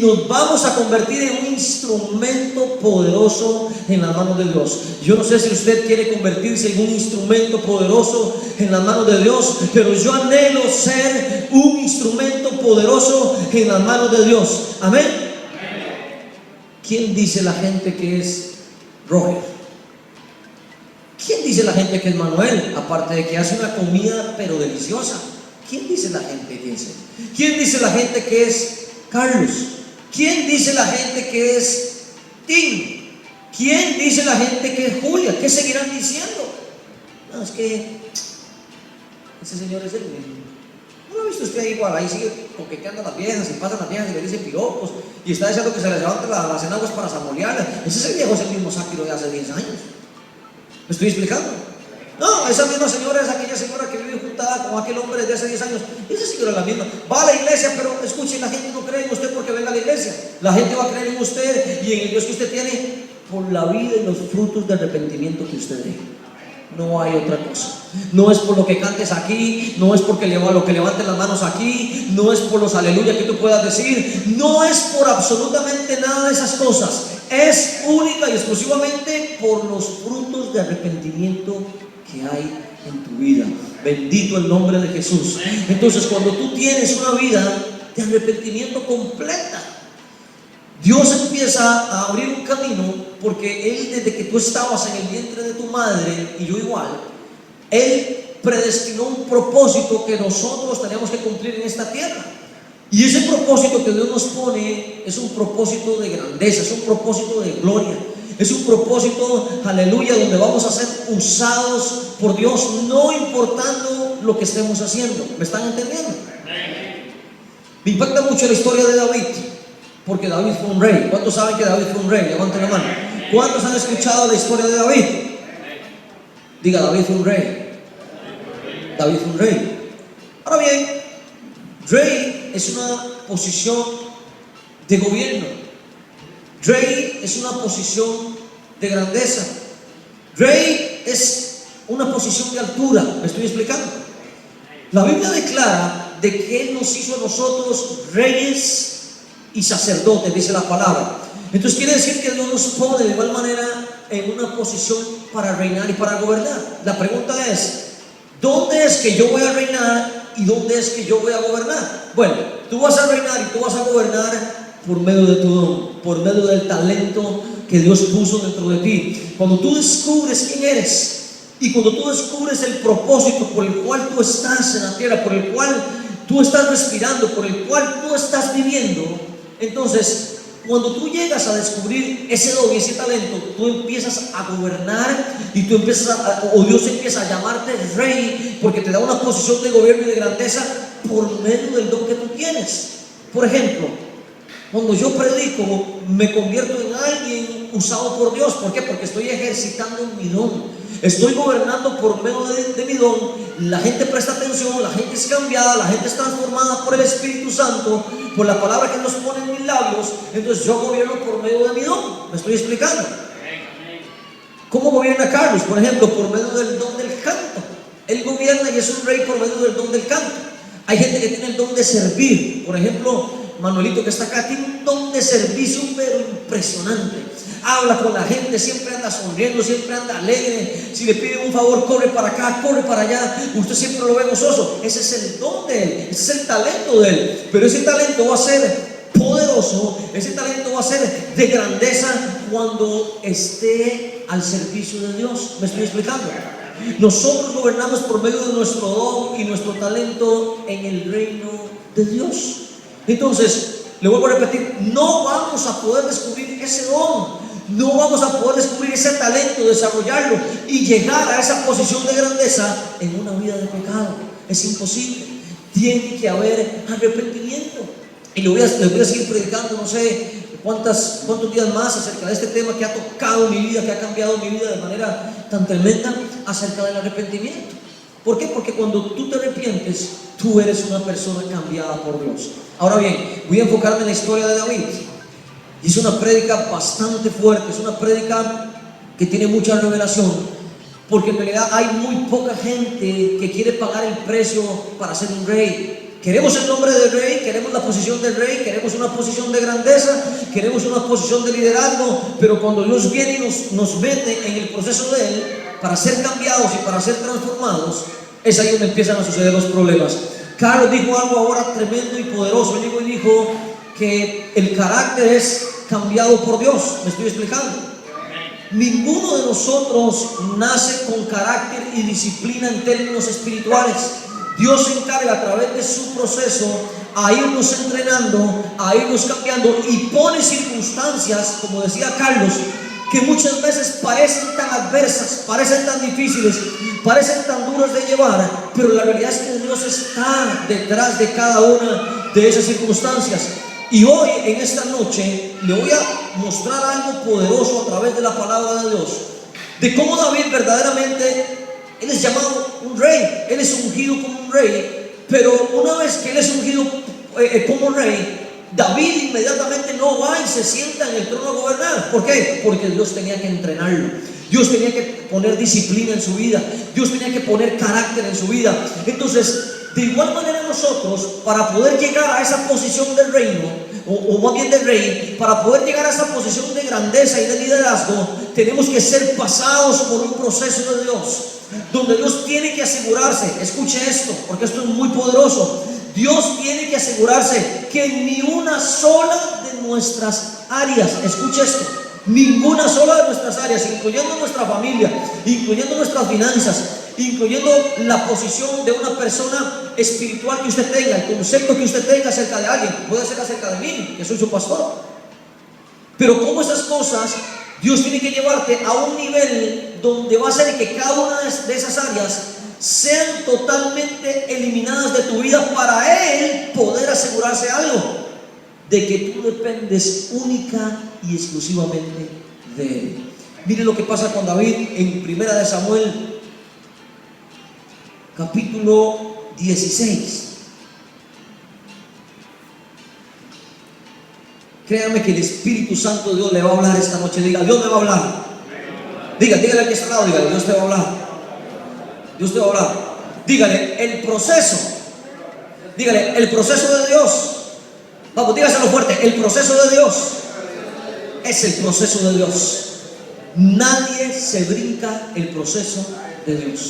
nos vamos a convertir en un instrumento poderoso en las manos de Dios. Yo no sé si usted quiere convertirse en un instrumento poderoso en las manos de Dios, pero yo anhelo ser un instrumento poderoso en las manos de Dios. Amén. ¿Quién dice la gente que es Roger? ¿Quién dice la gente que es Manuel? Aparte de que hace una comida pero deliciosa. ¿Quién dice la gente que es? ¿Quién dice la gente que es Carlos? ¿Quién dice la gente que es Tim? ¿Quién dice la gente que es Julia? ¿Qué seguirán diciendo? No, es que ese señor es el mismo. ¿No lo ha visto usted igual? Ahí sigue coqueteando a las viejas y pasan las viejas y le dice piropos y está deseando que se les levante las enaguas para samolearlas. Ese es el viejo, es el mismo Sáquiro de hace 10 años. ¿Me estoy explicando? No, esa misma señora es aquella señora que vive juntada con aquel hombre de hace 10 años. Esa señora es la misma. Va a la iglesia, pero escuche, la gente no cree en usted porque venga a la iglesia. La gente va a creer en usted y en el Dios que usted tiene por la vida y los frutos de arrepentimiento que usted dé. No hay otra cosa. No es por lo que cantes aquí, no es porque lo que levantes las manos aquí, no es por los aleluya que tú puedas decir, no es por absolutamente nada de esas cosas. Es única y exclusivamente por los frutos de arrepentimiento que hay en tu vida. Bendito el nombre de Jesús. Entonces, cuando tú tienes una vida de arrepentimiento completa, Dios empieza a abrir un camino, porque Él, desde que tú estabas en el vientre de tu madre, y yo igual, Él predestinó un propósito que nosotros tenemos que cumplir en esta tierra. Y ese propósito que Dios nos pone es un propósito de grandeza, es un propósito de gloria, es un propósito, aleluya, donde vamos a ser usados por Dios, no importando lo que estemos haciendo. ¿Me están entendiendo? Me impacta mucho la historia de David, porque David fue un rey. ¿Cuántos saben que David fue un rey? Levanten la mano. ¿Cuántos han escuchado la historia de David? Diga, David fue un rey. David fue un rey. Ahora bien, rey es una posición de gobierno. Rey es una posición de grandeza. Rey es una posición de altura. ¿Me estoy explicando? La Biblia declara de que Él nos hizo a nosotros reyes y sacerdotes, dice la palabra. Entonces quiere decir que Dios nos pone de igual manera en una posición para reinar y para gobernar. La pregunta es, ¿dónde es que yo voy a reinar y dónde es que yo voy a gobernar? Bueno, tú vas a reinar y tú vas a gobernar por medio de tu don, por medio del talento que Dios puso dentro de ti. Cuando tú descubres quién eres y cuando tú descubres el propósito por el cual tú estás en la tierra, por el cual tú estás respirando, por el cual tú estás viviendo, entonces cuando tú llegas a descubrir ese don y ese talento, tú empiezas a gobernar y tú empiezas o Dios empieza a llamarte rey, porque te da una posición de gobierno y de grandeza por medio del don que tú tienes. Por ejemplo, cuando yo predico, me convierto en alguien usado por Dios. ¿Por qué? Porque estoy ejercitando mi don. Estoy gobernando por medio de mi don. La gente presta atención, la gente es cambiada, la gente es transformada por el Espíritu Santo, por la palabra que nos pone en mis labios. Entonces yo gobierno por medio de mi don. ¿Me estoy explicando? ¿Cómo gobierna Carlos? Por ejemplo, por medio del don del canto. Él gobierna y es un rey por medio del don del canto. Hay gente que tiene el don de servir. Por ejemplo, Manuelito que está acá tiene un don de servicio pero impresionante. Habla con la gente, siempre anda sonriendo, siempre anda alegre. Si le piden un favor, corre para acá, corre para allá. Usted siempre lo ve gozoso. Ese es el don de él, ese es el talento de él. Pero ese talento va a ser poderoso, ese talento va a ser de grandeza cuando esté al servicio de Dios. ¿Me estoy explicando? Nosotros gobernamos por medio de nuestro don y nuestro talento en el reino de Dios. Entonces, le vuelvo a repetir, no vamos a poder descubrir ese don, no vamos a poder descubrir ese talento, desarrollarlo y llegar a esa posición de grandeza en una vida de pecado. Es imposible. Tiene que haber arrepentimiento. Y le voy a seguir predicando, no sé cuántos días más acerca de este tema que ha tocado mi vida, que ha cambiado mi vida de manera tan tremenda, acerca del arrepentimiento. ¿Por qué? Porque cuando tú te arrepientes, tú eres una persona cambiada por Dios. Ahora bien, voy a enfocarme en la historia de David. Es una prédica bastante fuerte, es una prédica que tiene mucha revelación, porque en realidad hay muy poca gente que quiere pagar el precio para ser un rey. Queremos el nombre del rey, queremos la posición del rey, queremos una posición de grandeza, queremos una posición de liderazgo, pero cuando Dios viene y nos mete en el proceso de Él para ser cambiados y para ser transformados, es ahí donde empiezan a suceder los problemas. Carlos dijo algo ahora tremendo y poderoso. Él dijo que el carácter es cambiado por Dios. ¿Me estoy explicando? Ninguno de nosotros nace con carácter y disciplina en términos espirituales. Dios se encarga a través de su proceso a irnos entrenando, a irnos cambiando, y pone circunstancias, como decía Carlos, que muchas veces parecen tan adversas, parecen tan difíciles, parecen tan duras de llevar, pero la realidad es que Dios está detrás de cada una de esas circunstancias. Y hoy, en esta noche, le voy a mostrar algo poderoso a través de la palabra de Dios, de cómo David verdaderamente, él es llamado un rey, él es ungido como un rey, pero una vez que él es ungido como rey, David inmediatamente no va y se sienta en el trono a gobernar. ¿Por qué? Porque Dios tenía que entrenarlo, Dios tenía que poner disciplina en su vida, Dios tenía que poner carácter en su vida. Entonces, de igual manera nosotros, para poder llegar a esa posición del reino, o más bien del rey, para poder llegar a esa posición de grandeza y de liderazgo, tenemos que ser pasados por un proceso de Dios, donde Dios tiene que asegurarse, escuche esto, porque esto es muy poderoso. Dios tiene que asegurarse que ni una sola de nuestras áreas, escuche esto, ninguna sola de nuestras áreas, incluyendo nuestra familia, incluyendo nuestras finanzas, incluyendo la posición de una persona espiritual que usted tenga, el concepto que usted tenga acerca de alguien, puede ser acerca de mí, que soy su pastor. Pero como esas cosas, Dios tiene que llevarte a un nivel donde va a ser que cada una de esas áreas sean totalmente eliminadas de tu vida, para Él poder asegurarse algo, de que tú dependes única y exclusivamente de Él. Mire lo que pasa con David en Primera de Samuel, capítulo 16. Créame que el Espíritu Santo de Dios le va a hablar esta noche. Diga, Dios me va a hablar. Dígale al que está al lado, dígale, Dios te va a hablar. Dios te va a hablar. Dígale, el proceso. Dígale, el proceso de Dios. Vamos, dígaselo fuerte. El proceso de Dios es el proceso de Dios. Nadie se brinca el proceso de Dios.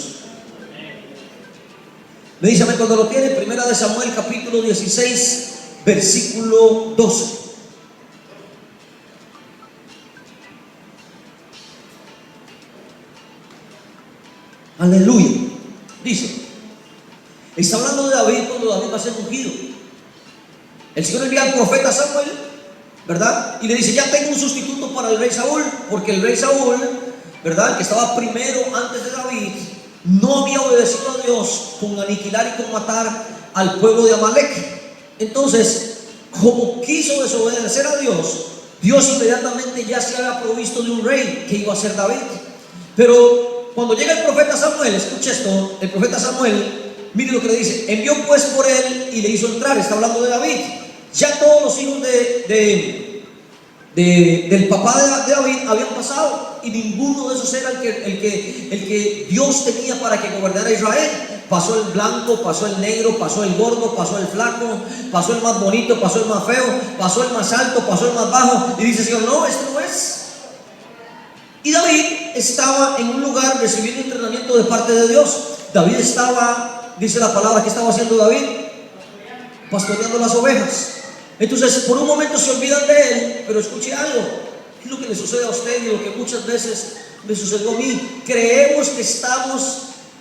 Me dice cuando lo tiene. Primera de Samuel, capítulo 16, versículo 12. Aleluya. Dice, está hablando de David cuando David va a ser ungido. El Señor envía al profeta Samuel, ¿verdad? Y le dice, ya tengo un sustituto para el rey Saúl, porque el rey Saúl, ¿verdad?, el que estaba primero antes de David, no había obedecido a Dios con aniquilar y con matar al pueblo de Amalek. Entonces, como quiso desobedecer a Dios, Dios inmediatamente ya se había provisto de un rey que iba a ser David. Pero cuando llega el profeta Samuel, escuche esto, el profeta Samuel, mire lo que le dice, envió pues por él y le hizo entrar. Está hablando de David. Ya todos los hijos del papá de David habían pasado, y ninguno de esos era el que Dios tenía para que gobernara Israel. Pasó el blanco, pasó el negro, pasó el gordo, pasó el flaco, pasó el más bonito, pasó el más feo, pasó el más alto, pasó el más bajo, y dice Señor, no, este no es. Y David estaba en un lugar recibiendo entrenamiento de parte de Dios. David estaba, dice la palabra, ¿qué estaba haciendo David? Pastoreando las ovejas. Entonces, por un momento se olvidan de él, pero escuche algo. ¿Qué es lo que le sucede a usted y lo que muchas veces me sucedió a mí? Creemos que estamos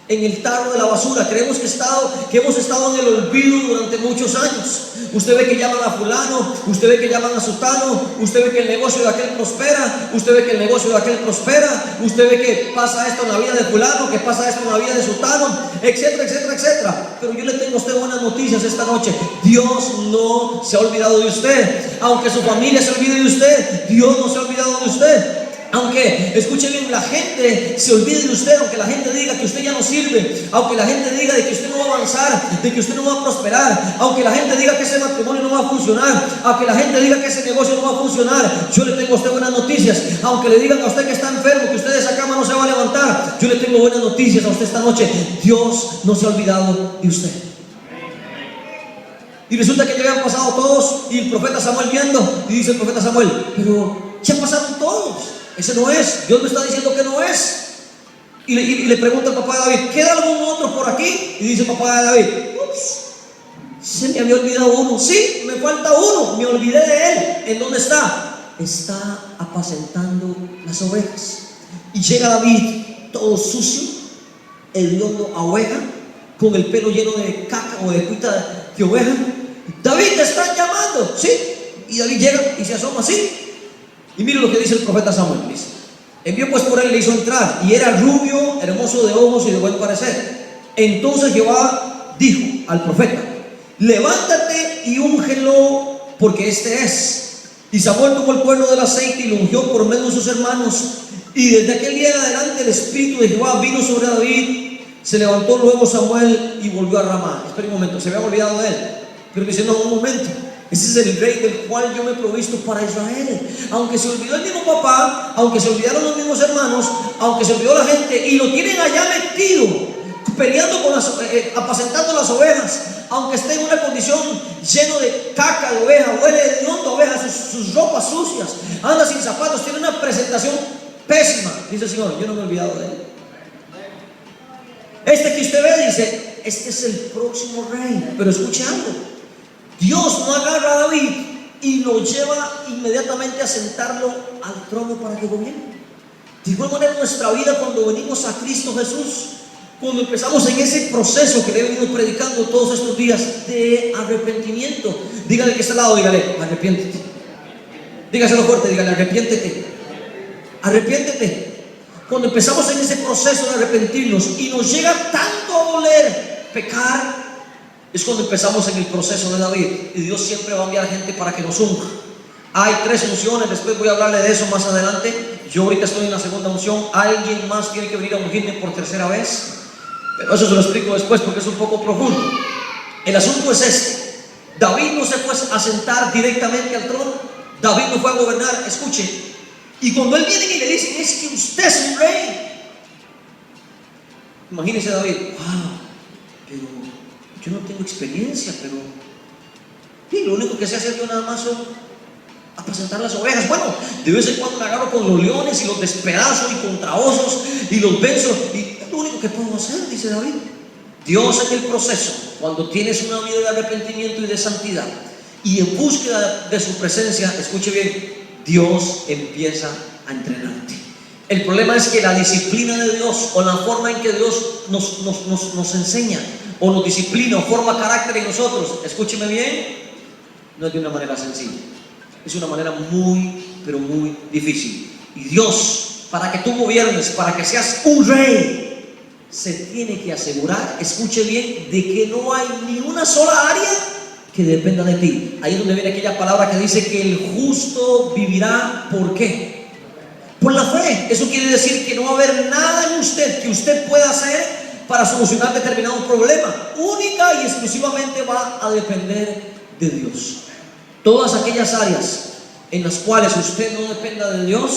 en el tarro de la basura, creemos que hemos estado en el olvido durante muchos años. Usted ve que llaman a fulano, usted ve que llaman a sutano, usted ve que el negocio de aquel prospera, usted ve que el negocio de aquel prospera, usted ve que pasa esto en la vida de fulano, que pasa esto en la vida de sutano, etcétera, etcétera, etcétera. Pero yo le tengo a usted buenas noticias esta noche. Dios no se ha olvidado de usted. Aunque su familia se olvide de usted, Dios no se ha olvidado de usted. Aunque, escuche bien, la gente se olvide de usted, aunque la gente diga que usted ya no sirve, aunque la gente diga de que usted no va a avanzar, de que usted no va a prosperar, aunque la gente diga que ese matrimonio no va a funcionar, aunque la gente diga que ese negocio no va a funcionar, yo le tengo a usted buenas noticias. Aunque le digan a usted que está enfermo, que usted de esa cama no se va a levantar, yo le tengo buenas noticias a usted esta noche. Dios no se ha olvidado de usted. Y resulta que ya habían pasado todos y el profeta Samuel viendo, y dice el profeta Samuel, pero ya pasaron todos, ese no es, Dios me está diciendo que no es. Y le pregunta al papá de David, ¿queda algún otro por aquí? Y dice el papá de David, ups, se me había olvidado uno. Sí, me falta uno, me olvidé de él. ¿En dónde está? Está apacentando las ovejas. Y llega David todo sucio, hediondo a oveja, con el pelo lleno de caca o de cuita de oveja. David, te están llamando. Sí. Y David llega y se asoma así. Y mire lo que dice el profeta Samuel. Dice, envió pues por él y le hizo entrar, y era rubio, hermoso de ojos y de buen parecer. Entonces Jehová dijo al profeta, levántate y úngelo, porque este es. Y Samuel tomó el cuerno del aceite y lo ungió por medio de sus hermanos. Y desde aquel día en adelante el espíritu de Jehová vino sobre David. Se levantó luego Samuel y volvió a Ramá. Espera un momento, se había olvidado de él. Pero dice, no, un momento, ese es el rey del cual yo me he provisto para Israel. Aunque se olvidó el mismo papá, aunque se olvidaron los mismos hermanos, aunque se olvidó la gente, y lo tienen allá metido, peleando con apacentando las ovejas, aunque esté en una condición lleno de caca de oveja, huele de hondo a oveja, sus ropas sucias, anda sin zapatos, tiene una presentación pésima. Dice el Señor, yo no me he olvidado de él. Este que usted ve, dice, este es el próximo rey. Pero escuche algo, Dios no agarra a David y lo lleva inmediatamente a sentarlo al trono para que gobierne. De igual manera en nuestra vida, cuando venimos a Cristo Jesús, cuando empezamos en ese proceso que le he venido predicando todos estos días de arrepentimiento, dígale que está al lado, dígale, arrepiéntete. Dígaselo fuerte, dígale, arrepiéntete. Arrepiéntete. Cuando empezamos en ese proceso de arrepentirnos y nos llega tanto a doler pecar, es cuando empezamos en el proceso de David. Y Dios siempre va a enviar gente para que nos unja. Hay 3 unciones, después voy a hablarle de eso más adelante. Yo ahorita estoy en la segunda unción. Alguien más tiene que venir a ungirme por 3ª vez, pero eso se lo explico después porque es un poco profundo. El asunto es este: David no se fue a sentar directamente al trono, David no fue a gobernar. Escuche, y cuando él viene y le dicen, es que usted es un rey, imagínese David, pero yo no tengo experiencia, pero sí, lo único que sé hacer yo nada más son apacentar las ovejas. Bueno, de vez en cuando me agarro con los leones y los despedazo y contra osos y los venzo, y es lo único que puedo hacer, dice David. Dios en el proceso, cuando tienes una vida de arrepentimiento y de santidad y en búsqueda de su presencia, escuche bien, Dios empieza a entrenarte. El problema es que la disciplina de Dios, o la forma en que Dios nos enseña o nos disciplina o forma carácter en nosotros, escúcheme bien, no es de una manera sencilla, es una manera muy, pero muy difícil. Y Dios, para que tú gobiernes, para que seas un rey, se tiene que asegurar, escuche bien, de que no hay ni una sola área que dependa de ti. Ahí es donde viene aquella palabra que dice que el justo vivirá, ¿por qué? Por la fe. Eso quiere decir que no va a haber nada en usted que usted pueda hacer para solucionar determinado problema. Única y exclusivamente va a depender de Dios. Todas aquellas áreas en las cuales usted no dependa de Dios,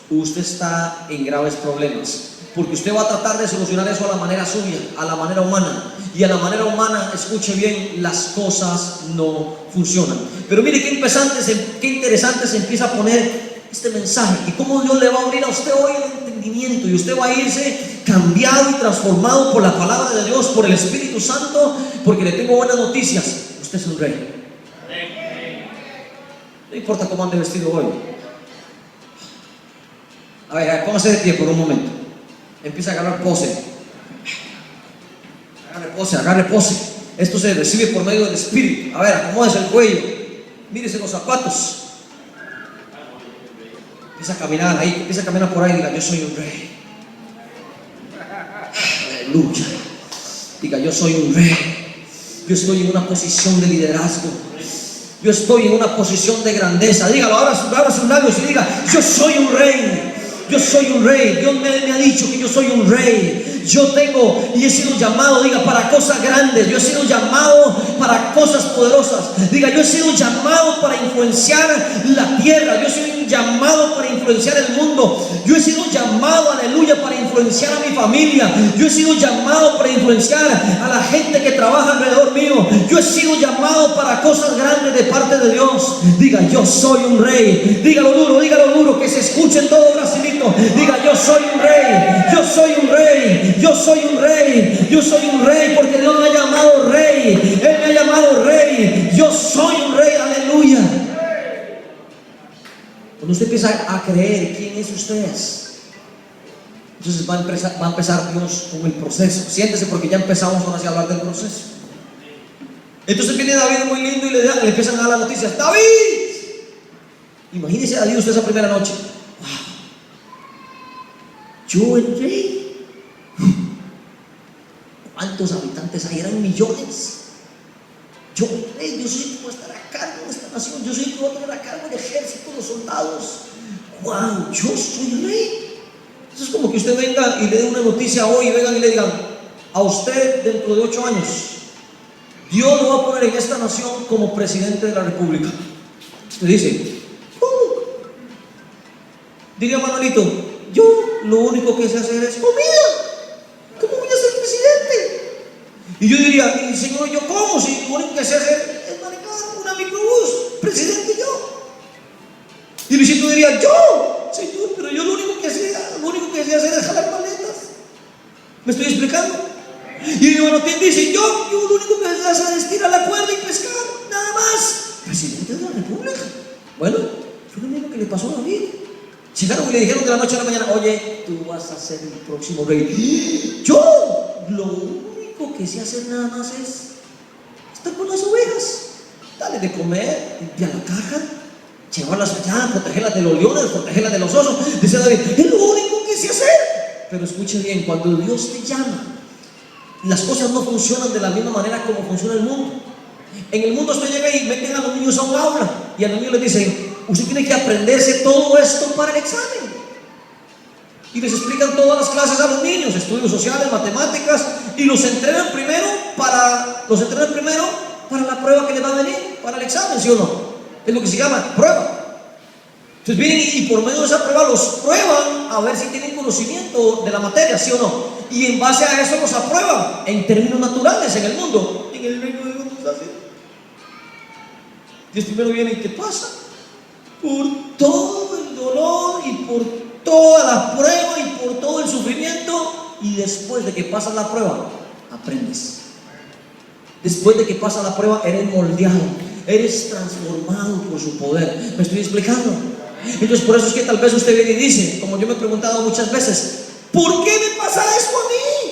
usted está en graves problemas, porque usted va a tratar de solucionar eso a la manera suya, a la manera humana, y a la manera humana, escuche bien, las cosas no funcionan. Pero mire qué interesante se empieza a poner este mensaje, y cómo Dios le va a abrir a usted hoy el entendimiento, y usted va a irse cambiado y transformado por la palabra de Dios, por el Espíritu Santo, porque le tengo buenas noticias: usted es un rey. No importa cómo ande vestido hoy. A ver, póngase de pie por un momento. Empieza a agarrar pose. Agarre pose. Esto se recibe por medio del Espíritu. A ver, acomódese el cuello. Mírese los zapatos. Empieza a caminar ahí, empieza a caminar por ahí y diga: yo soy un rey. Aleluya. Diga: yo soy un rey. Yo estoy en una posición de liderazgo. Yo estoy en una posición de grandeza. Dígalo, abra sus labios y diga: yo soy un rey. Yo soy un rey. Dios me ha dicho que yo soy un rey. yo tengo y he sido llamado, diga, para cosas grandes. Yo he sido llamado para cosas poderosas. Diga, yo he sido llamado para influenciar la tierra. Yo he sido llamado para influenciar el mundo. Yo he sido llamado, aleluya, para influenciar a mi familia. Yo he sido llamado para influenciar a la gente que trabaja alrededor mío. Yo he sido llamado para cosas grandes de parte de Dios. Diga, yo soy un rey. Dígalo duro, que se escuche en todo Brasilito. Diga, yo soy un rey. Yo soy un rey. Yo soy un rey. Yo soy un rey porque Dios me ha llamado rey. Él me ha llamado rey. Yo soy un rey, aleluya. Cuando usted empieza a creer quién es usted, entonces va a empezar Dios con el proceso. Siéntese, porque ya empezamos ahora sí a hablar del proceso. Entonces viene David muy lindo y le empiezan a dar las noticias. ¡David! Imagínese a David usted esa primera noche. ¡Wow! Yo el rey. ¿Cuántos habitantes hay? Eran millones. Yo el rey, yo soy el que voy a estar a cargo de esta nación. Yo soy el que voy a tener a cargo del ejército, los soldados. ¡Wow! Yo soy el rey. Eso es como que usted venga y le dé una noticia hoy y vengan y le digan: a usted dentro de 8 años Dios lo va a poner en esta nación como presidente de la república. Usted dice: ¿cómo? Diría Manuelito: yo lo único que sé hacer es comida. ¿Cómo voy a ser presidente? Y yo diría: y señor, ¿yo cómo? Si lo único que sé hacer es manejar una microbús, presidente yo. Y Luisito diría: yo, señor, pero yo lo único que sé hacer es jalar maletas. ¿Me estoy explicando? Y mi hermano Tim dice: yo lo único que sé hacer es tirar la cuerda y pescar, nada más. Presidente de la república. Bueno, fue lo mismo que le pasó a David. Llegaron y le dijeron de la noche a la mañana: oye, tú vas a ser el próximo rey. Yo lo único que sé hacer nada más es estar con las ovejas, darle de comer, limpiar la caja, llevarlas allá, protegerlas de los leones, protegerlas de los osos. Dice David: es lo único que sé hacer. Pero escuche bien, cuando Dios te llama, las cosas no funcionan de la misma manera como funciona el mundo. En el mundo usted llega y meten a los niños a un aula y a los niños les dicen: usted tiene que aprenderse todo esto para el examen. Y les explican todas las clases a los niños, estudios sociales, matemáticas, y los entrenan primero para la prueba que les va a venir, para el examen, ¿sí o no? Es lo que se llama prueba. Entonces vienen y por medio de esa prueba los prueban a ver si tienen conocimiento de la materia, ¿sí o no? Y en base a eso los aprueban en términos naturales en el mundo. En el reino de Dios no es así. Dios primero viene y ¿qué pasa? Por todo el dolor y por toda la prueba y por todo el sufrimiento, y después de que pasas la prueba, aprendes. Después de que pasa la prueba, eres moldeado, eres transformado por su poder. ¿Me estoy explicando? Entonces por eso es que tal vez usted viene y dice, como yo me he preguntado muchas veces: ¿por qué me pasa eso a mí?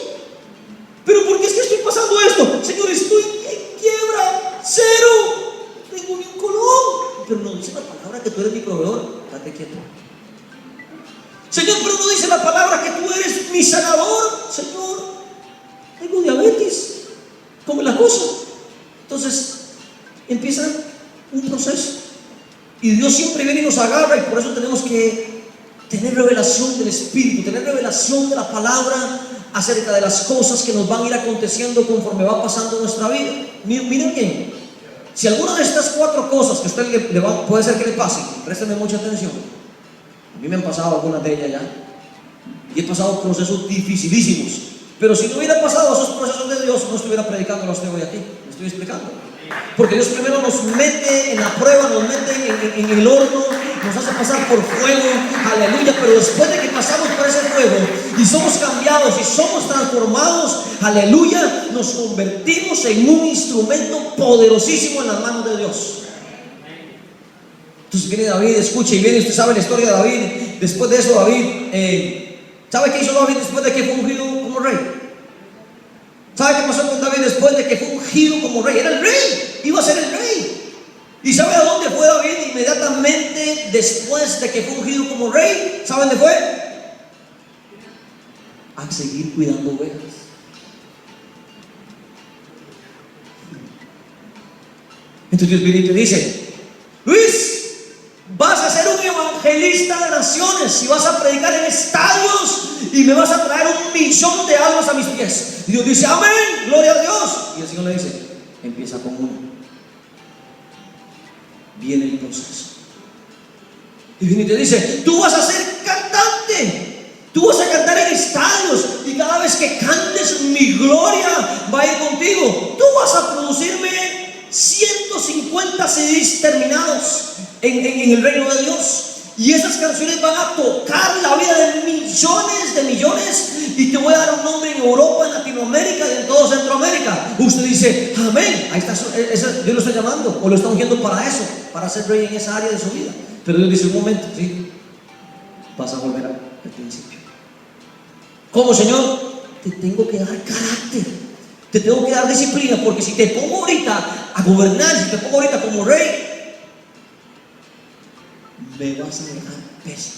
¿Pero por qué es que estoy pasando esto? Señor, estoy en quiebra, cero, no tengo ni un color. Pero no dice la palabra que tú eres mi proveedor. Date quieto. Señor, pero no dice la palabra que tú eres mi sanador. Señor, tengo diabetes. ¿Cómo es la cosa? Entonces empieza un proceso. Y Dios siempre viene y nos agarra, y por eso tenemos que tener revelación del Espíritu, tener revelación de la palabra acerca de las cosas que nos van a ir aconteciendo conforme va pasando nuestra vida. Miren bien, si alguna de estas 4 cosas que a usted puede ser que le pase, présteme mucha atención. A mí me han pasado algunas de ellas ya, y he pasado procesos dificilísimos, pero si no hubiera pasado esos procesos de Dios, no estuviera predicando a usted hoy aquí. ¿Me estoy explicando? Porque Dios primero nos mete en la prueba, nos mete en el horno, nos hace pasar por fuego, aleluya. Pero después de que pasamos por ese fuego y somos cambiados y somos transformados, aleluya, nos convertimos en un instrumento poderosísimo en las manos de Dios. Entonces viene David, escuche, y viene, usted sabe la historia de David. Después de eso David, ¿sabe qué hizo David después de que fue ungido como rey? ¿Sabe qué pasó con David después de que fue ungido como rey? Era el rey, iba a ser el rey. ¿Y sabe a dónde fue David inmediatamente después de que fue ungido como rey? ¿Sabe dónde fue? A seguir cuidando ovejas. Entonces Dios viene y te dice: Luis, vas a ser un evangelista de naciones y vas a predicar en estadios y me vas a traer 1.000.000 de almas a mis pies. Y Dios dice, amén, gloria a Dios. Y el Señor le dice, empieza con uno. Viene el proceso. Y viene y te dice, tú vas a ser cantante. Tú vas a cantar en estadios y cada vez que cantes mi gloria va a ir contigo. Tú vas a producirme 150 CDs terminados en el reino de Dios. Y esas canciones van a tocar la vida de millones y te voy a dar un nombre en Europa, en Latinoamérica y en todo Centroamérica. Usted dice, amén, ahí está, Dios lo está llamando o lo está ungiendo para eso, para ser rey en esa área de su vida. Pero Dios dice, un momento, sí, vas a volver al principio. ¿Cómo, Señor? Te tengo que dar carácter, te tengo que dar disciplina, porque si te pongo ahorita a gobernar, si te pongo ahorita como rey, me vas a dejar pésimo.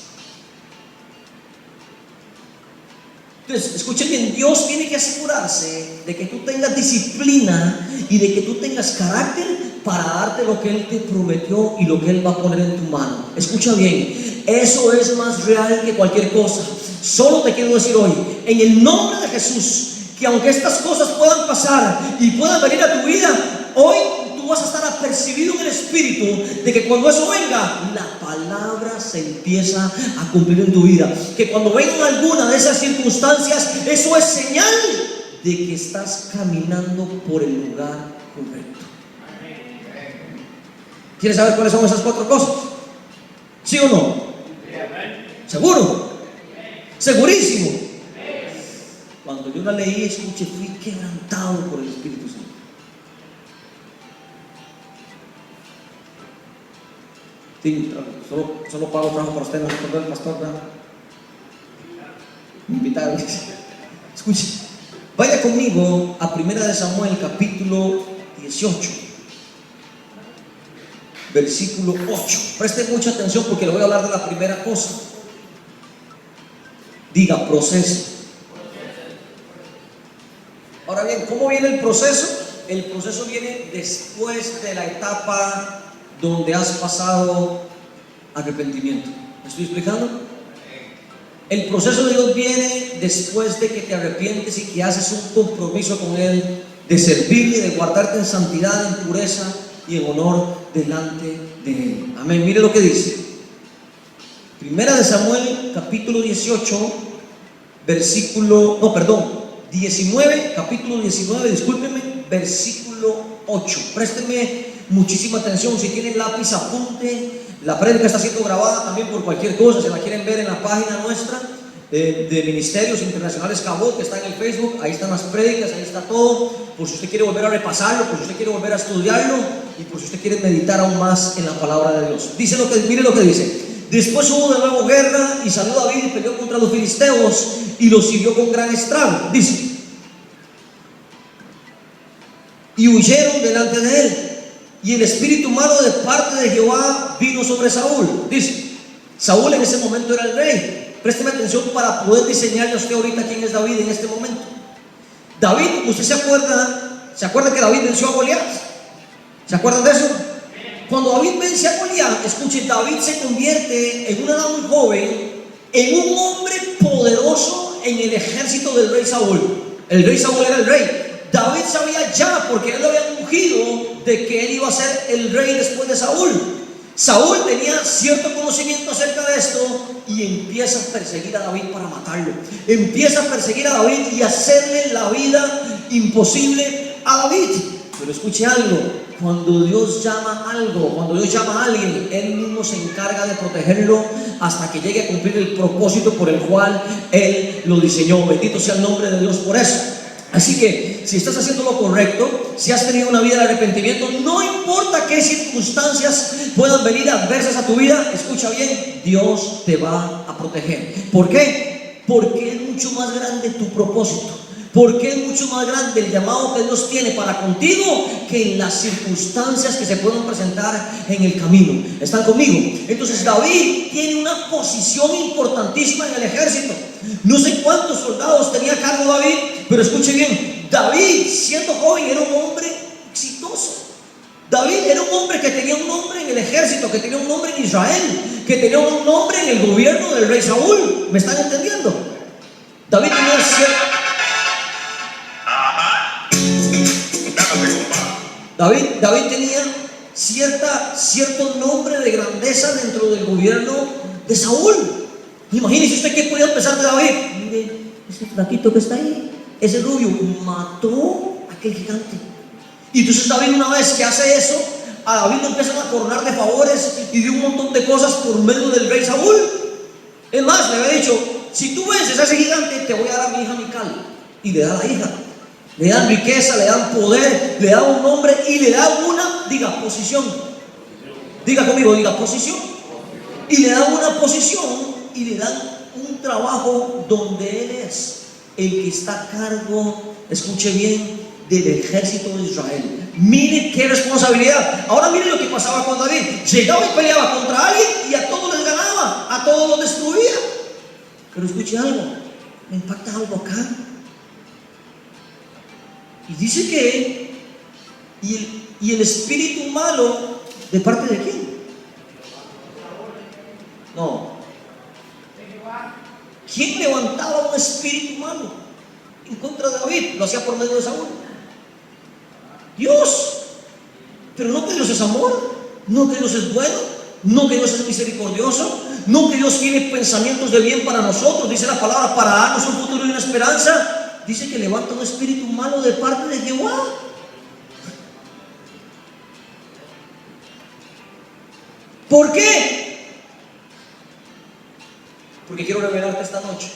Entonces, escuchen bien, Dios tiene que asegurarse de que tú tengas disciplina y de que tú tengas carácter para darte lo que Él te prometió y lo que Él va a poner en tu mano. Escucha bien, eso es más real que cualquier cosa. Solo te quiero decir hoy, en el nombre de Jesús, que aunque estas cosas puedan pasar y puedan venir a tu vida, hoy tú vas a estar apercibido en el Espíritu de que cuando eso venga, la palabra se empieza a cumplir en tu vida. Que cuando vengan alguna de esas circunstancias, eso es señal de que estás caminando por el lugar correcto. ¿Quieres saber cuáles son esas 4 cosas? ¿Sí o no? ¿Seguro? Segurísimo. Cuando yo la leí, escuché, fui quebrantado por el Espíritu Santo. Sí, solo pago trabajo para usted, no se acordó el pastor, ¿verdad? Me invitaron. Escuche, vaya conmigo a 1 de Samuel, capítulo 18, versículo 8. Preste mucha atención porque le voy a hablar de la primera cosa. Diga, proceso. Ahora bien, ¿cómo viene el proceso? El proceso viene después de la etapa donde has pasado arrepentimiento. ¿Me estoy explicando? El proceso de Dios viene después de que te arrepientes y que haces un compromiso con Él de servirle, de guardarte en santidad, en pureza y en honor delante de Él. Amén. Mire lo que dice. 1 de Samuel, capítulo 18, versículo, 19, capítulo 19, discúlpenme, versículo 8. Présteme muchísima atención. Si tienen lápiz, apunte. La prédica está siendo grabada también por cualquier cosa. Si la quieren ver en la página nuestra de Ministerios Internacionales Cabot, que está en el Facebook, ahí están las prédicas, ahí está todo. Por si usted quiere volver a repasarlo, por si usted quiere volver a estudiarlo y por si usted quiere meditar aún más en la palabra de Dios. Mire lo que dice. Después hubo de nuevo guerra y salió David y peleó contra los filisteos y los siguió con gran estrago. Dice, y huyeron delante de él. Y el espíritu malo de parte de Jehová vino sobre Saúl. Dice, Saúl en ese momento era el rey. Présteme atención para poder diseñarle a usted ahorita quién es David en este momento. David, ¿usted se acuerda que David venció a Goliat? ¿Se acuerdan de eso? Cuando David vence a Goliat, escuche, David se convierte en una edad muy joven en un hombre poderoso en el ejército del rey Saúl. El rey Saúl era el rey. David sabía ya, porque él lo había ungido, de que él iba a ser el rey después de Saúl. Saúl tenía cierto conocimiento acerca de esto y empieza a perseguir a David para matarlo. Empieza a perseguir a David y hacerle la vida imposible a David. Pero escuche algo, cuando Dios llama algo, cuando Dios llama a alguien, Él mismo se encarga de protegerlo hasta que llegue a cumplir el propósito por el cual Él lo diseñó. Bendito sea el nombre de Dios por eso. Así que si estás haciendo lo correcto, si has tenido una vida de arrepentimiento, no importa qué circunstancias puedan venir adversas a tu vida, escucha bien, Dios te va a proteger. ¿Por qué? Porque es mucho más grande tu propósito. Porque es mucho más grande el llamado que Dios tiene para contigo que en las circunstancias que se puedan presentar en el camino. ¿Están conmigo? Entonces David tiene una posición importantísima en el ejército. No sé cuántos soldados tenía a cargo David, pero escuche bien, David siendo joven era un hombre exitoso. David era un hombre que tenía un nombre en el ejército, que tenía un nombre en Israel, que tenía un nombre en el gobierno del rey Saúl. ¿Me están entendiendo? David tenía David tenía cierto nombre de grandeza dentro del gobierno de Saúl. Imagínese usted qué podía pensar de David. Mire, ese flaquito que está ahí, ese rubio, mató a aquel gigante. Y entonces David, una vez que hace eso, a David lo empiezan a coronar de favores y de un montón de cosas por medio del rey Saúl. Es más, le había dicho: si tú vences a ese gigante, te voy a dar a mi hija Mical. Y le da la hija. Le dan riqueza, le dan poder, le dan un nombre y le dan una, diga, posición. Diga conmigo, diga, posición. Y le dan una posición y le dan un trabajo donde él es el que está a cargo, escuche bien, del ejército de Israel. Mire qué responsabilidad. Ahora mire lo que pasaba con David. Llegaba y peleaba contra alguien y a todos les ganaba, a todos los destruía. Pero escuche algo, me impacta algo acá. Y dice que y el espíritu malo, ¿de parte de quién? No. ¿Quién levantaba un espíritu malo en contra de David? Lo hacía por medio de Saúl. Dios. Pero no que Dios es amor, no que Dios es bueno, no que Dios es misericordioso, no que Dios tiene pensamientos de bien para nosotros. Dice la palabra, para darnos un futuro y una esperanza. Dice que levanta un espíritu malo de parte de Jehová. ¿Por qué? Porque quiero revelarte esta noche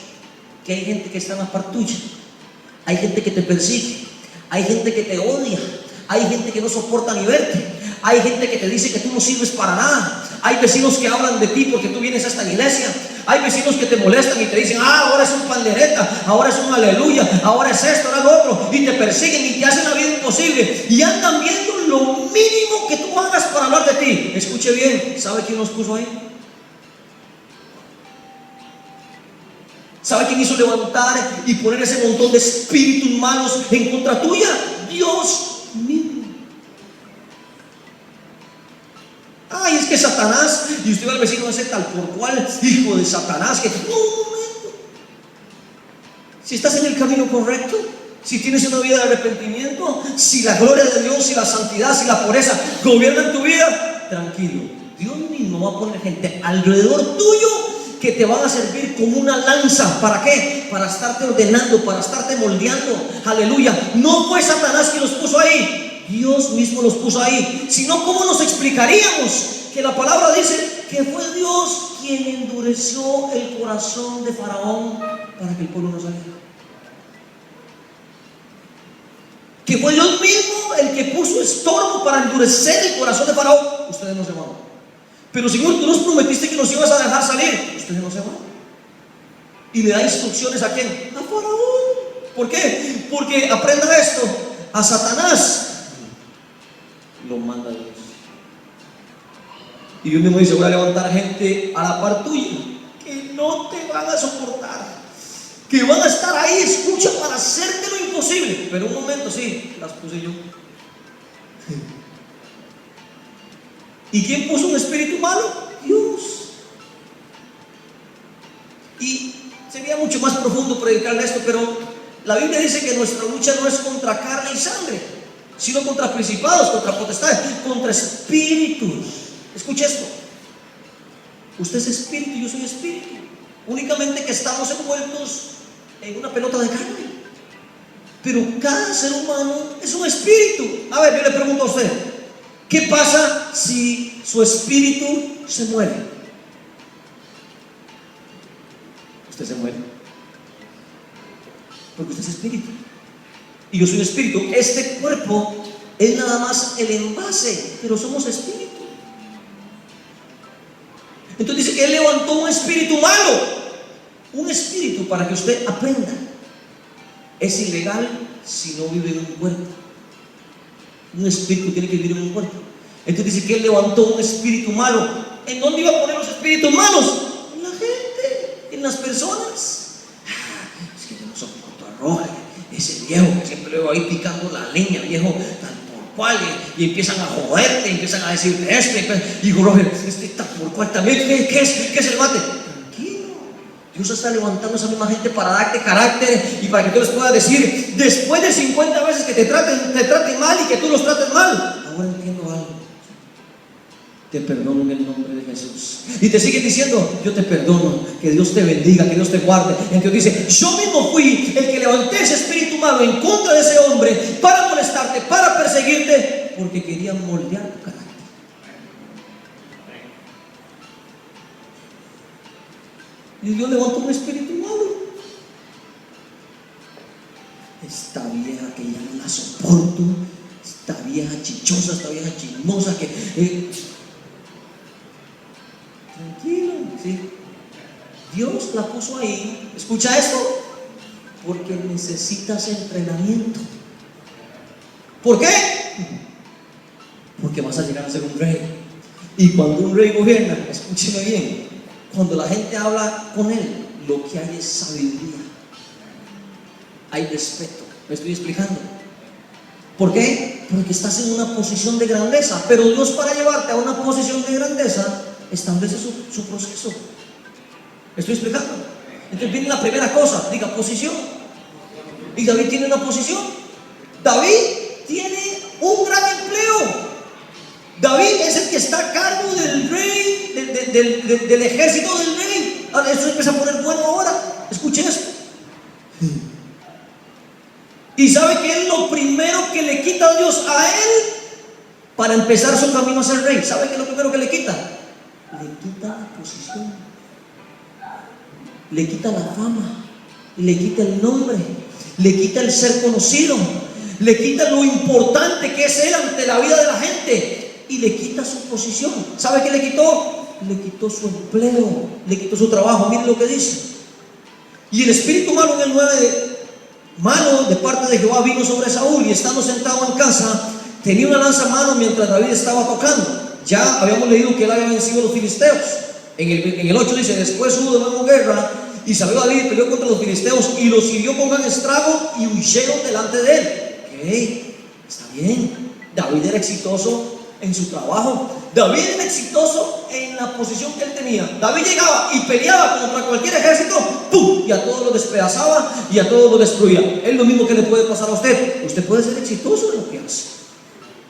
que hay gente que está en la parte tuya. Hay gente que te persigue, hay gente que te odia, hay gente que no soporta ni verte, hay gente que te dice que tú no sirves para nada, hay vecinos que hablan de ti porque tú vienes a esta iglesia, hay vecinos que te molestan y te dicen: ahora es un pandereta, ahora es un aleluya, ahora es esto, ahora es lo otro, y te persiguen y te hacen la vida imposible y andan viendo lo mínimo que tú hagas para hablar de ti. Escuche bien, ¿sabe quién nos puso ahí? ¿Sabe quién hizo levantar y poner ese montón de espíritus malos en contra tuya? Dios mismo. Ay, es que Satanás, y usted va al vecino ese tal por cual, hijo de Satanás, que no, un momento. Si estás en el camino correcto, si tienes una vida de arrepentimiento, si la gloria de Dios, si la santidad, si la pureza gobierna en tu vida, tranquilo, Dios mismo va a poner gente alrededor tuyo que te van a servir como una lanza. ¿Para qué? Para estarte ordenando, para estarte moldeando. Aleluya. No fue Satanás quien los puso ahí, Dios mismo los puso ahí. Si no, ¿cómo nos explicaríamos que la palabra dice que fue Dios quien endureció el corazón de Faraón para que el pueblo no saliera? Que fue Dios mismo el que puso estorbo para endurecer el corazón de Faraón. Ustedes no se van. Pero Señor, tú nos prometiste que nos ibas a dejar salir. Ustedes no se van. Y le da instrucciones ¿a quién? A Faraón. ¿Por qué? Porque aprenda esto: a Satanás lo manda Dios. Y Dios mismo dice: voy a levantar gente a la par tuya que no te van a soportar, que van a estar ahí, escucha, para hacerte lo imposible. Pero un momento, sí, las puse yo. ¿Y quién puso un espíritu malo? Dios. Y sería mucho más profundo predicarle esto, pero la Biblia dice que nuestra lucha no es contra carne y sangre, sino contra principados, contra potestades, contra espíritus. Escuche esto: usted es espíritu y yo soy espíritu, únicamente que estamos envueltos en una pelota de carne. Pero cada ser humano es un espíritu. A ver, yo le pregunto a usted: ¿qué pasa si su espíritu se muere? Usted se muere, porque usted es espíritu y yo soy espíritu. Este cuerpo es nada más el envase, pero somos espíritu. Entonces dice que Él levantó un espíritu malo, un espíritu para que usted aprenda. Es ilegal si no vive en un cuerpo. Un espíritu tiene que vivir en un cuerpo. Entonces dice que Él levantó un espíritu malo. ¿En dónde iba a poner los espíritus malos? En la gente, en las personas. Es que yo no soporto a Roger, ese viejo que siempre lo veo ahí picando la leña, viejo tan cual, y empiezan a joderte, empiezan a decirte esto, y digo, Roger, este tal por cual también, ¿qué es el mate? Tranquilo, Dios está levantando a esa misma gente para darte carácter y para que tú les puedas decir, después de 50 veces que te traten mal y que tú los trates mal, ahora entiendo algo. Te perdono en el nombre de Jesús. Y te sigue diciendo, yo te perdono, que Dios te bendiga, que Dios te guarde. Entonces dice, yo mismo fui el que levanté ese espíritu malo en contra de ese hombre para molestarte, para perseguirte, porque quería moldear tu carácter. Y Dios levantó un espíritu malo. Esta vieja que ya no la soporto, esta vieja chichosa, esta vieja chismosa que... tranquilo, ¿sí? Dios la puso ahí, escucha esto, porque necesitas entrenamiento. ¿Por qué? Porque vas a llegar a ser un rey. Y cuando un rey gobierna, escúcheme bien, cuando la gente habla con él, lo que hay es sabiduría, hay respeto. ¿Me estoy explicando? ¿Por qué? Porque estás en una posición de grandeza, pero Dios, para llevarte a una posición de grandeza, establece su proceso. ¿Me estoy explicando? Entonces viene la primera cosa, diga posición. Y David tiene una posición. David tiene un gran empleo. David es el que está a cargo del rey, del ejército del rey. Ahora, esto empieza a poner bueno ahora. Escuche esto. Y sabe que es lo primero que le quita a Dios a él para empezar su camino a ser rey. ¿Sabe qué es lo primero que le quita? Le quita la posición, le quita la fama, le quita el nombre, le quita el ser conocido, le quita lo importante que es él ante la vida de la gente y le quita su posición. ¿Sabe qué le quitó? Le quitó su empleo, le quitó su trabajo. Miren lo que dice. Y el espíritu malo en el 9, malo de parte de Jehová, vino sobre Saúl, y estando sentado en casa tenía una lanza a mano mientras David estaba tocando. Ya habíamos leído que él había vencido a los filisteos. En el 8 dice, después hubo de nuevo guerra, y salió David y peleó contra los filisteos y los hirió con gran estrago y huyeron delante de él. Ok, está bien. David era exitoso en su trabajo. David era exitoso en la posición que él tenía. David llegaba y peleaba contra cualquier ejército, ¡pum!, y a todos lo despedazaba y a todos lo destruía. Es lo mismo que le puede pasar a usted. Usted puede ser exitoso en lo que hace.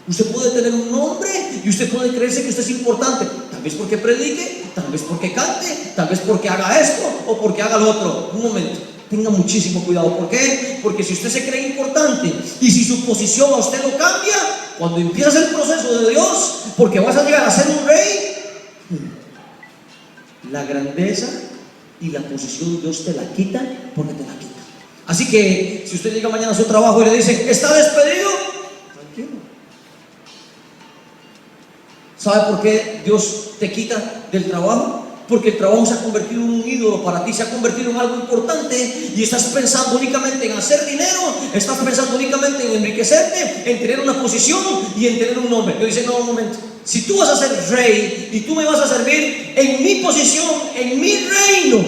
Usted puede tener un nombre y usted puede creerse que usted es importante, tal vez porque predique, tal vez porque cante, tal vez porque haga esto o porque haga lo otro. Un momento, tenga muchísimo cuidado. ¿Por qué? Porque si usted se cree importante y si su posición a usted lo cambia, cuando empiezas el proceso de Dios, porque vas a llegar a ser un rey, la grandeza y la posición Dios te la quita, porque te la quita. Así que si usted llega mañana a su trabajo y le dicen, ¿está despedido? Tranquilo. ¿Sabe por qué Dios te quita del trabajo? Porque el trabajo se ha convertido en un ídolo para ti, se ha convertido en algo importante y estás pensando únicamente en hacer dinero, estás pensando únicamente en enriquecerte, en tener una posición y en tener un nombre. Yo dice, no, un momento, si tú vas a ser rey y tú me vas a servir en mi posición, en mi reino,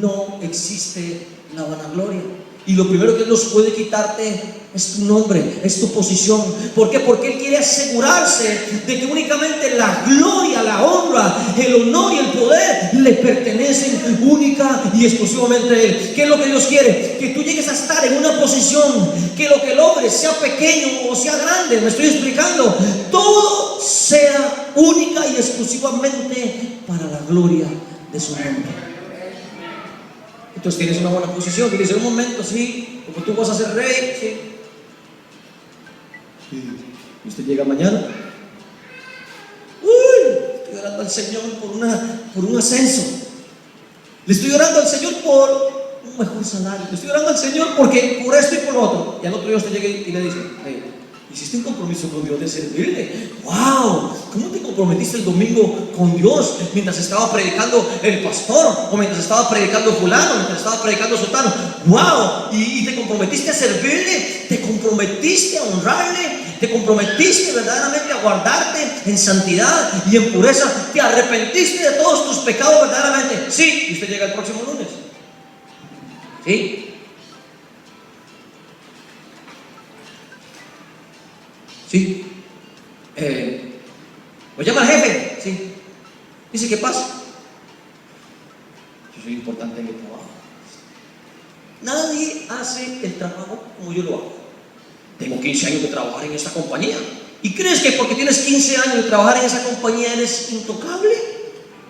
no existe la vanagloria. Y lo primero que Dios puede quitarte es tu nombre, es tu posición. ¿Por qué? Porque Él quiere asegurarse de que únicamente la gloria, la honra, el honor y el poder le pertenecen única y exclusivamente a Él. ¿Qué es lo que Dios quiere? Que tú llegues a estar en una posición, que lo que logres, sea pequeño o sea grande, me estoy explicando, todo sea única y exclusivamente para la gloria de su nombre. Entonces tienes una buena posición y dices, un momento, sí, como tú vas a ser rey, sí. Y usted llega mañana, estoy orando al Señor por un ascenso. Le estoy orando al Señor por un mejor salario. Le estoy orando al Señor porque por esto y por lo otro. Y al otro día usted llega y le dice, hey, hiciste un compromiso con Dios de servirle. ¡Wow! ¿Cómo te comprometiste el domingo con Dios mientras estaba predicando el pastor? O mientras estaba predicando fulano, mientras estaba predicando sultano. ¡Wow! Y te comprometiste a servirle, te comprometiste a honrarle, te comprometiste verdaderamente a guardarte en santidad y en pureza. Te arrepentiste de todos tus pecados verdaderamente. Sí, y usted llega el próximo lunes. ¿Sí? Sí. ¿Lo llama el jefe? Sí. Dice, ¿qué pasa? Yo soy importante en el trabajo. Nadie hace el trabajo como yo lo hago. Tengo 15 años de trabajar en esta compañía. ¿Y crees que porque tienes 15 años de trabajar en esa compañía eres intocable?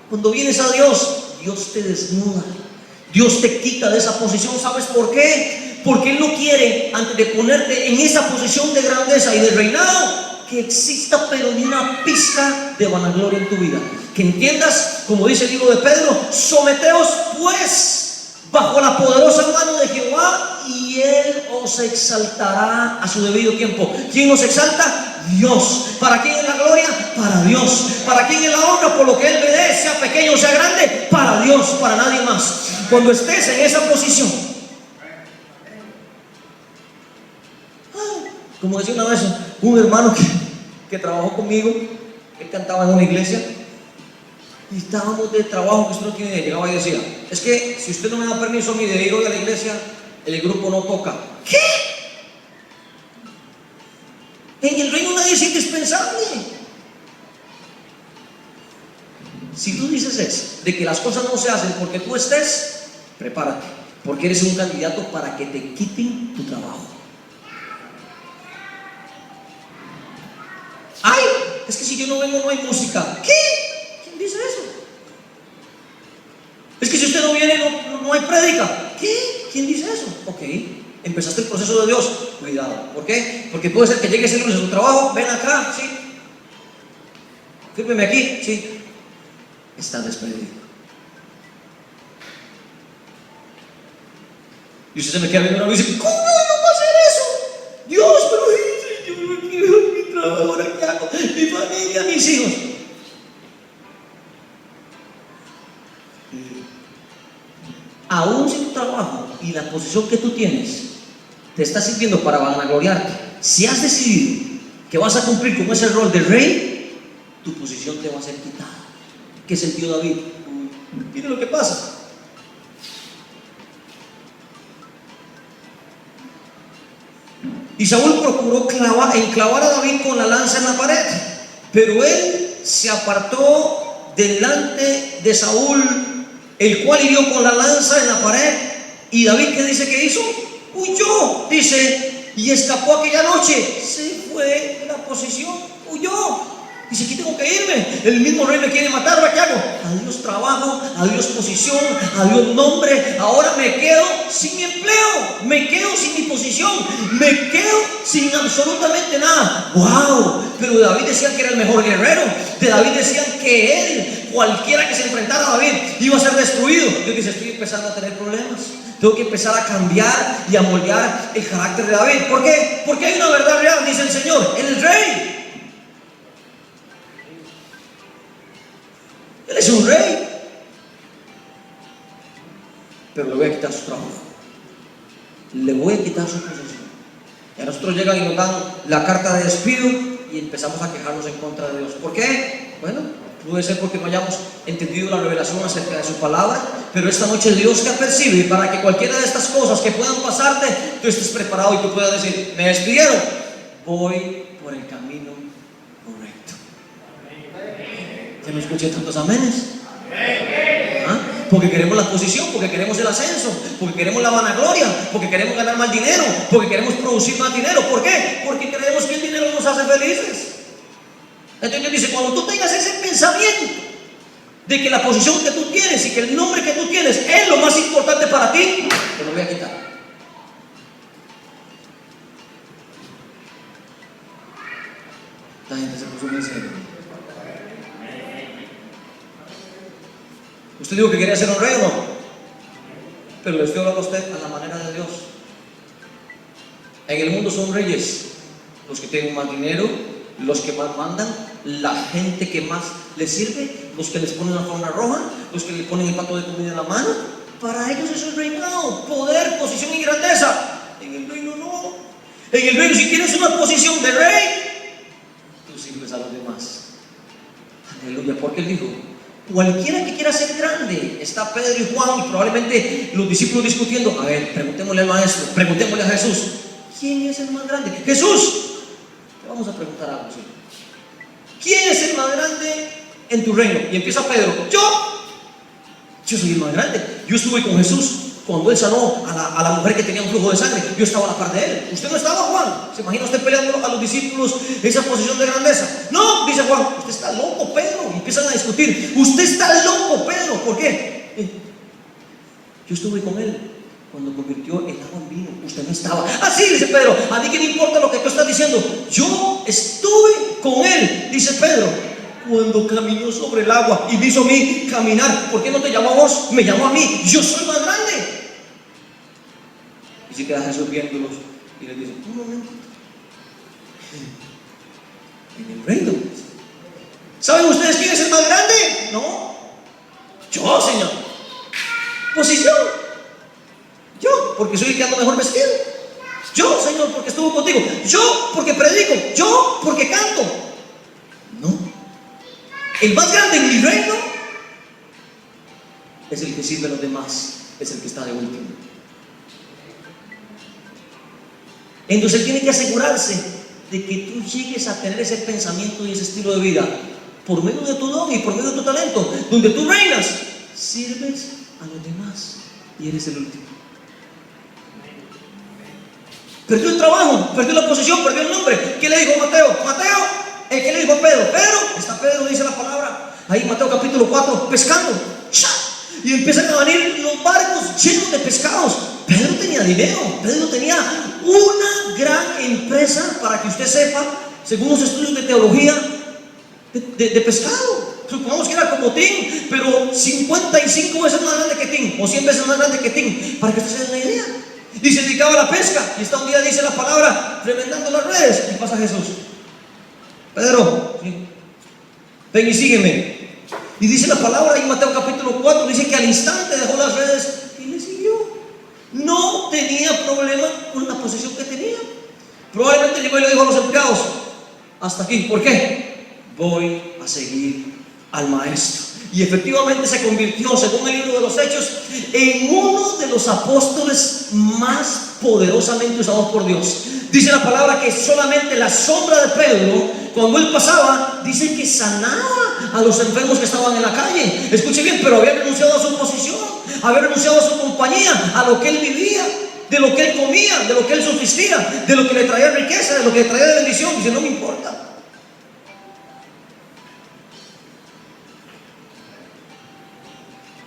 Cuando vienes a Dios, Dios te desnuda. Dios te quita de esa posición. ¿Sabes por qué? Porque Él no quiere, antes de ponerte en esa posición de grandeza y de reinado, que exista pero ni una pizca de vanagloria en tu vida. Que entiendas, como dice el libro de Pedro, someteos pues bajo la poderosa mano de Jehová y Él os exaltará a su debido tiempo. ¿Quién nos exalta? Dios. ¿Para quién es la gloria? Para Dios. ¿Para quién es la honra? Por lo que Él me dé, sea pequeño o sea grande, para Dios, para nadie más. Cuando estés en esa posición, como decía una vez un hermano que trabajó conmigo, él cantaba en una iglesia y estábamos de trabajo que usted no tiene idea. Llegaba y decía, es que si usted no me da permiso a mí de ir hoy a la iglesia, el grupo no toca. ¿Qué? En el reino nadie es indispensable. Si tú dices eso, de que las cosas no se hacen porque tú estés, prepárate, porque eres un candidato para que te quiten tu trabajo. ¡Ay! Es que si yo no vengo no hay música. ¿Qué? ¿Quién dice eso? Es que si usted no viene no hay prédica. ¿Qué? ¿Quién dice eso? Ok, empezaste el proceso de Dios. Cuidado. ¿Por qué? Porque puede ser que llegues el lunes a tu trabajo, ven acá, sí. Fírmeme aquí, sí. Estás despedido. Y usted se me queda viendo y dice, ¿cómo no va a hacer eso? Dios, pero yo no quiero mi trabajo, ahora qué hago, mi familia, mis hijos. Aún si tu trabajo y la posición que tú tienes te está sirviendo para vanagloriarte, si has decidido que vas a cumplir con ese rol de rey, tu posición te va a ser quitada. ¿Qué sentido David? Mire lo que pasa. Y Saúl procuró enclavar a David con la lanza en la pared, pero él se apartó delante de Saúl, el cual hirió con la lanza en la pared. Y David, ¿qué dice que hizo? Huyó, dice, y escapó aquella noche. Se fue de la posición, huyó. Dice, aquí tengo que irme. El mismo rey me quiere matar, ¿ahora qué hago? Adiós trabajo, adiós posición, adiós nombre. Ahora me quedo sin mi empleo, me quedo sin mi posición, me quedo sin absolutamente nada. ¡Wow! Pero de David decían que era el mejor guerrero. De David decían que él, cualquiera que se enfrentara a David, iba a ser destruido. Yo dice, estoy empezando a tener problemas. Tengo que empezar a cambiar y a moldear el carácter de David. ¿Por qué? Porque hay una verdad real, dice el Señor. Él es rey. Él es un rey, pero le voy a quitar su trabajo, le voy a quitar su posesión. Y a nosotros llegan y nos dan la carta de despido y empezamos a quejarnos en contra de Dios. ¿Por qué? Bueno, puede ser porque no hayamos entendido la revelación acerca de su palabra, pero esta noche Dios te apercibe para que cualquiera de estas cosas que puedan pasarte, tú estés preparado y tú puedas decir, me despidieron, voy por el camino correcto. Que no escuché tantos amenes. ¿Ah? Porque queremos la posición, porque queremos el ascenso, porque queremos la vanagloria, porque queremos ganar más dinero, porque queremos producir más dinero. ¿Por qué? Porque creemos que el dinero nos hace felices. Entonces dice, cuando tú tengas ese pensamiento de que la posición que tú tienes y que el nombre que tú tienes es lo más importante para ti, te lo voy a quitar. La gente se puso muy serio. Usted dijo que quería ser un rey o no, pero le estoy hablando a usted a la manera de Dios. En el mundo son reyes los que tienen más dinero, los que más mandan, la gente que más les sirve, los que les ponen la fauna roja, los que le ponen el plato de comida en la mano. Para ellos eso es reinado, poder, posición y grandeza. En el reino no. En el reino, si tienes una posición de rey, tú sirves a los demás. Aleluya, porque él dijo, cualquiera que quiera ser grande, está Pedro y Juan y probablemente los discípulos discutiendo. A ver, preguntémosle al maestro, preguntémosle a Jesús, ¿quién es el más grande? Jesús, te Vamos a preguntar algo, ¿sí? ¿Quién es el más grande en tu reino? Y empieza Pedro. Yo soy el más grande. Yo estuve con Jesús cuando él sanó a la mujer que tenía un flujo de sangre. Yo estaba a la par de él. ¿Usted no estaba, Juan? ¿Se imagina usted peleando a los discípulos esa posición de grandeza? No, dice Juan, usted está loco, Pedro. Y empiezan a discutir. Usted está loco, Pedro. ¿Por qué? Yo estuve con él cuando convirtió el agua en vino. Usted no estaba. Así dice Pedro. A mí que me importa lo que tú estás diciendo. Yo estuve con él, dice Pedro, cuando caminó sobre el agua y me hizo a mí caminar. ¿Por qué no te llamó a vos? Me llamó a mí. Yo soy más grande. Y se queda Jesús viéndolos y les dice: un momento, en el reino, ¿saben ustedes quién es el más grande? No, yo, Señor. Posición. Yo, porque soy el que ando mejor vestido. Yo, Señor, porque estuvo contigo. Yo, porque predico. Yo, porque canto. No. El más grande en mi reino es el que sirve a los demás, es el que está de último. Entonces él tiene que asegurarse de que tú llegues a tener ese pensamiento y ese estilo de vida por medio de tu don y por medio de tu talento, donde tú reinas, sirves a los demás y eres el último. Perdió el trabajo, perdió la posición, perdió el nombre. ¿Qué le dijo Mateo? ¿Qué le dijo Pedro? Está Pedro, dice la palabra ahí, Mateo capítulo 4, pescando. Y empiezan a venir los barcos llenos de pescados. Pedro tenía dinero, Pedro tenía una gran empresa, para que usted sepa, según los estudios de teología, de pescado. Supongamos que era como Tim, pero 55 veces más grande que Tim, o 100 veces más grande que Tim, para que usted se dé una idea. Y se dedicaba a la pesca. Y está un día, dice la palabra, remendando las redes. Y pasa Jesús: Pedro, ven y sígueme. Y dice la palabra ahí en Mateo capítulo 4, dice que al instante dejó las redes y le siguió. No tenía problema con la posición que tenía. Probablemente llegó y le dijo a los empleados: hasta aquí. ¿Por qué? Voy a seguir al maestro. Y efectivamente se convirtió, según el libro de los Hechos, en uno de los apóstoles más poderosamente usados por Dios. Dice la palabra que solamente la sombra de Pedro, cuando él pasaba, dice que sanaba a los enfermos que estaban en la calle. Escuche bien, pero había renunciado a su posición, había renunciado a su compañía, a lo que él vivía, de lo que él comía, de lo que él subsistía, de lo que le traía riqueza, de lo que le traía bendición. Dice: no me importa.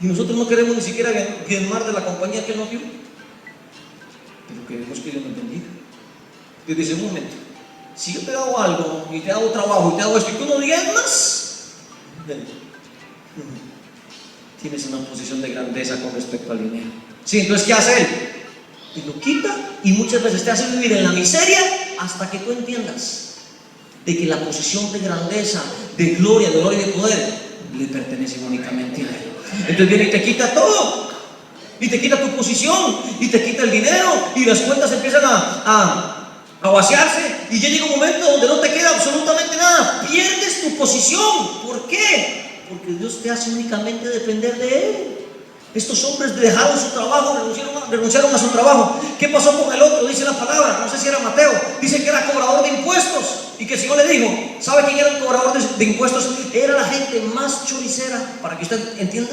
Y nosotros no queremos ni siquiera diezmar de la compañía que Él nos dio, pero queremos que Dios nos bendiga. Dios dice: un momento, si yo te hago algo y te hago trabajo y te hago esto y tú no diezmas, tienes una posición de grandeza con respecto al dinero. Sí, entonces ¿qué hace Él? Te lo quita y muchas veces te hace vivir en la miseria hasta que tú entiendas de que la posición de grandeza, de gloria y de poder le pertenece únicamente a Él. Entonces viene y te quita todo, y te quita tu posición, y te quita el dinero, y las cuentas empiezan a vaciarse, y ya llega un momento donde no te queda absolutamente nada. Pierdes tu posición. ¿Por qué? Porque Dios te hace únicamente depender de Él. Estos hombres dejaron su trabajo, renunciaron a su trabajo. ¿Qué pasó con el otro? Dice la palabra, no sé si era Mateo, dice que era cobrador de impuestos, y que el Señor le dijo: ¿sabe quién era el cobrador de impuestos? Era la gente más choricera, para que usted entienda.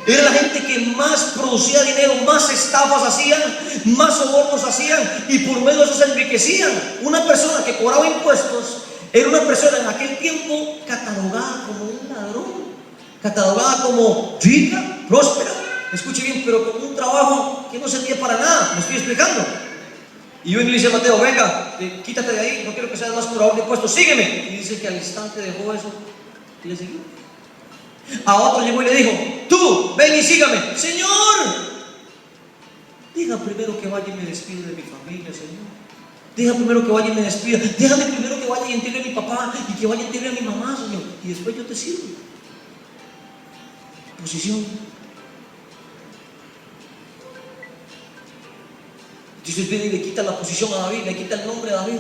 Era la gente que más producía dinero, más estafas hacían, más sobornos hacían, y por medio de eso se enriquecían. Una persona que cobraba impuestos era una persona en aquel tiempo catalogada como un ladrón, catalogada como rica, próspera. Escuche bien, pero con un trabajo que no servía para nada. ¿Me estoy explicando? Y yo le dice a Mateo: venga, quítate de ahí, no quiero que seas más cobrador de impuestos, sígueme. Y dice que al instante dejó eso y le siguió. A otro llegó y le dijo: tú, ven y sígame. Señor, diga primero que vaya y me despida de mi familia, Señor. Deja primero que vaya y me despida. Déjame primero que vaya y entierre a mi papá y que vaya y entierre a mi mamá, Señor. Y después yo te sirvo. Posición. Entonces viene y le quita la posición a David, le quita el nombre a David.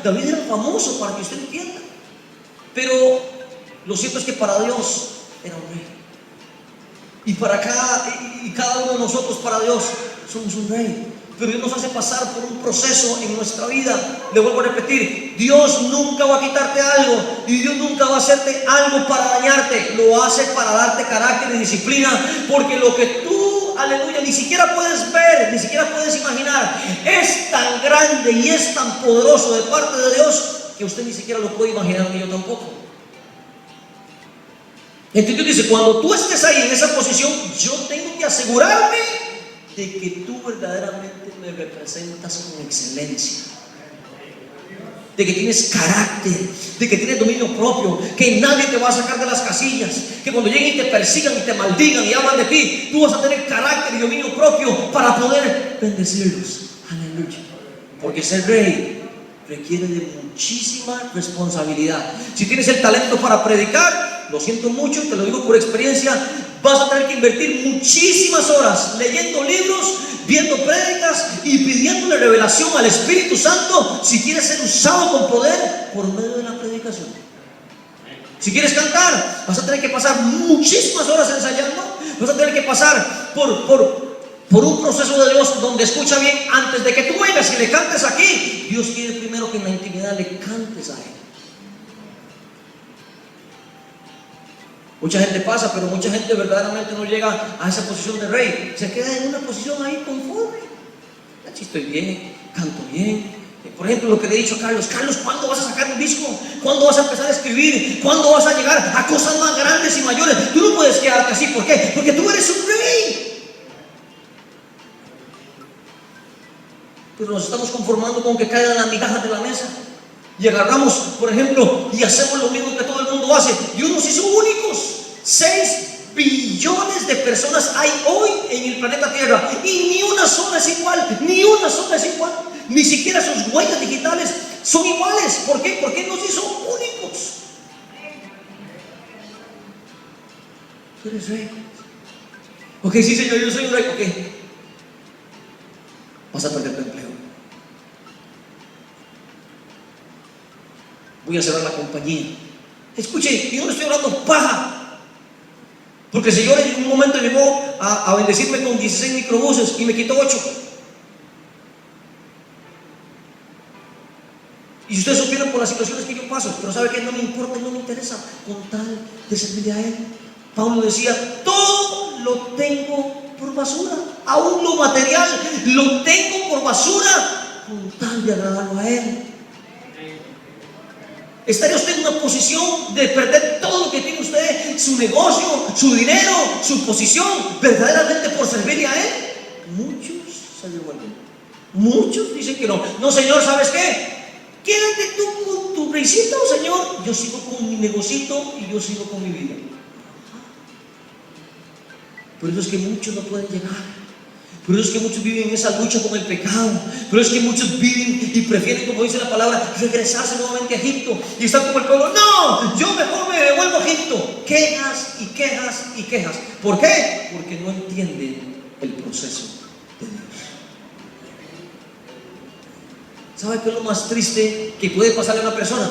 David era famoso, para que usted entienda. Pero lo cierto es que para Dios era un rey. Y para cada uno de nosotros, para Dios, somos un rey. pero Dios nos hace pasar por un proceso en nuestra vida. Le vuelvo a repetir, Dios nunca va a quitarte algo y Dios nunca va a hacerte algo para dañarte. Lo hace para darte carácter y disciplina, porque lo que tú, aleluya, ni siquiera puedes ver, ni siquiera puedes imaginar, es tan grande y es tan poderoso de parte de Dios que usted ni siquiera lo puede imaginar, ni yo tampoco. Entonces Dios dice, cuando tú estés ahí en esa posición, yo tengo que asegurarme de que tú verdaderamente me representas con excelencia, de que tienes carácter, de que tienes dominio propio, que nadie te va a sacar de las casillas, que cuando lleguen y te persigan y te maldigan y hablan de ti, tú vas a tener carácter y dominio propio para poder bendecirlos. Aleluya. Porque ser rey requiere de muchísima responsabilidad. Si tienes el talento para predicar, lo siento mucho, te lo digo por experiencia, vas a tener que invertir muchísimas horas leyendo libros, viendo prédicas y pidiéndole revelación al Espíritu Santo si quieres ser usado con poder por medio de la predicación. Si quieres cantar, vas a tener que pasar muchísimas horas ensayando, vas a tener que pasar por un proceso de Dios donde escucha bien antes de que tú vengas y le cantes aquí. Dios quiere primero que en la intimidad le cantes a Él. Mucha gente pasa, pero mucha gente verdaderamente no llega a esa posición de rey. Se queda en una posición ahí conforme. Aquí estoy bien, canto bien. Por ejemplo, lo que le he dicho a Carlos: Carlos, ¿cuándo vas a sacar un disco? ¿Cuándo vas a empezar a escribir? ¿Cuándo vas a llegar a cosas más grandes y mayores? Tú no puedes quedarte así. ¿Por qué? Porque tú eres un rey. Pero nos estamos conformando con que caigan las migajas de la mesa y agarramos, por ejemplo, y hacemos lo mismo que todo el mundo hace. Dios nos hizo únicos. 6 billones de personas hay hoy en el planeta Tierra y ni una sola es igual, ni una sola es igual, ni siquiera sus huellas digitales son iguales. ¿Por qué? Porque Él nos hizo únicos. Tú eres rey. Ok, sí, Señor, yo soy un rey. Ok, vas a perder tu empleo. Voy a cerrar la compañía. Escuche, yo no estoy hablando paja, porque el Señor en un momento llegó a bendecirme con 16 microbuses y me quitó 8. Y si ustedes supieran por las situaciones que yo paso, pero sabe que no me importa, no me interesa, con tal de servirle a Él. Pablo decía: todo lo tengo por basura, aún lo material lo tengo por basura, con tal de agradarlo a Él. ¿Estaría usted en una posición de perder todo lo que tiene usted, su negocio, su dinero, su posición, verdaderamente por servirle a Él? Muchos se devuelven. Muchos dicen que no. No, Señor, ¿sabes qué? Quédate tú con tu risito, Señor. Yo sigo con mi negocito y yo sigo con mi vida. Por eso es que muchos no pueden llegar. Por eso es que muchos viven en esa lucha con el pecado. Por eso es que muchos viven y prefieren, como dice la palabra, regresarse nuevamente a Egipto. Y están como el pueblo: no, yo mejor me devuelvo a Egipto. Quejas y quejas y quejas. ¿Por qué? Porque no entienden el proceso de Dios. ¿Sabe qué es lo más triste que puede pasarle a una persona?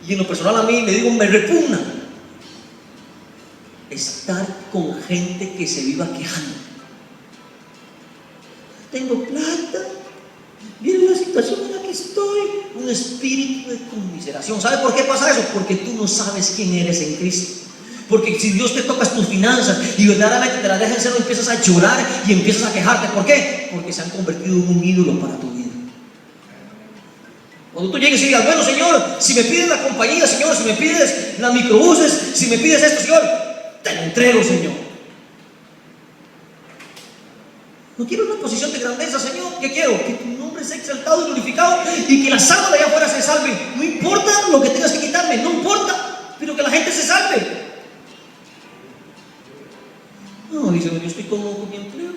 Y en lo personal a mí, le digo, me repugna estar con gente que se viva quejando. Tengo plata, miren la situación en la que estoy. Un espíritu de conmiseración. ¿Sabe por qué pasa eso? Porque tú no sabes quién eres en Cristo. Porque si Dios te toca tus finanzas y verdaderamente te las deja en cero, empiezas a llorar y empiezas a quejarte. ¿Por qué? Porque se han convertido en un ídolo para tu vida. Cuando tú llegues y digas: bueno, Señor, si me pides la compañía, Señor, si me pides las microbuses, si me pides esto, Señor, te lo entrego, Señor. No quiero una posición de grandeza, Señor. ¿Qué quiero? Que tu nombre sea exaltado y glorificado y que las almas de allá afuera se salven. No importa lo que tengas que quitarme, no importa, pero que la gente se salve. No, dice: yo estoy cómodo con mi empleo,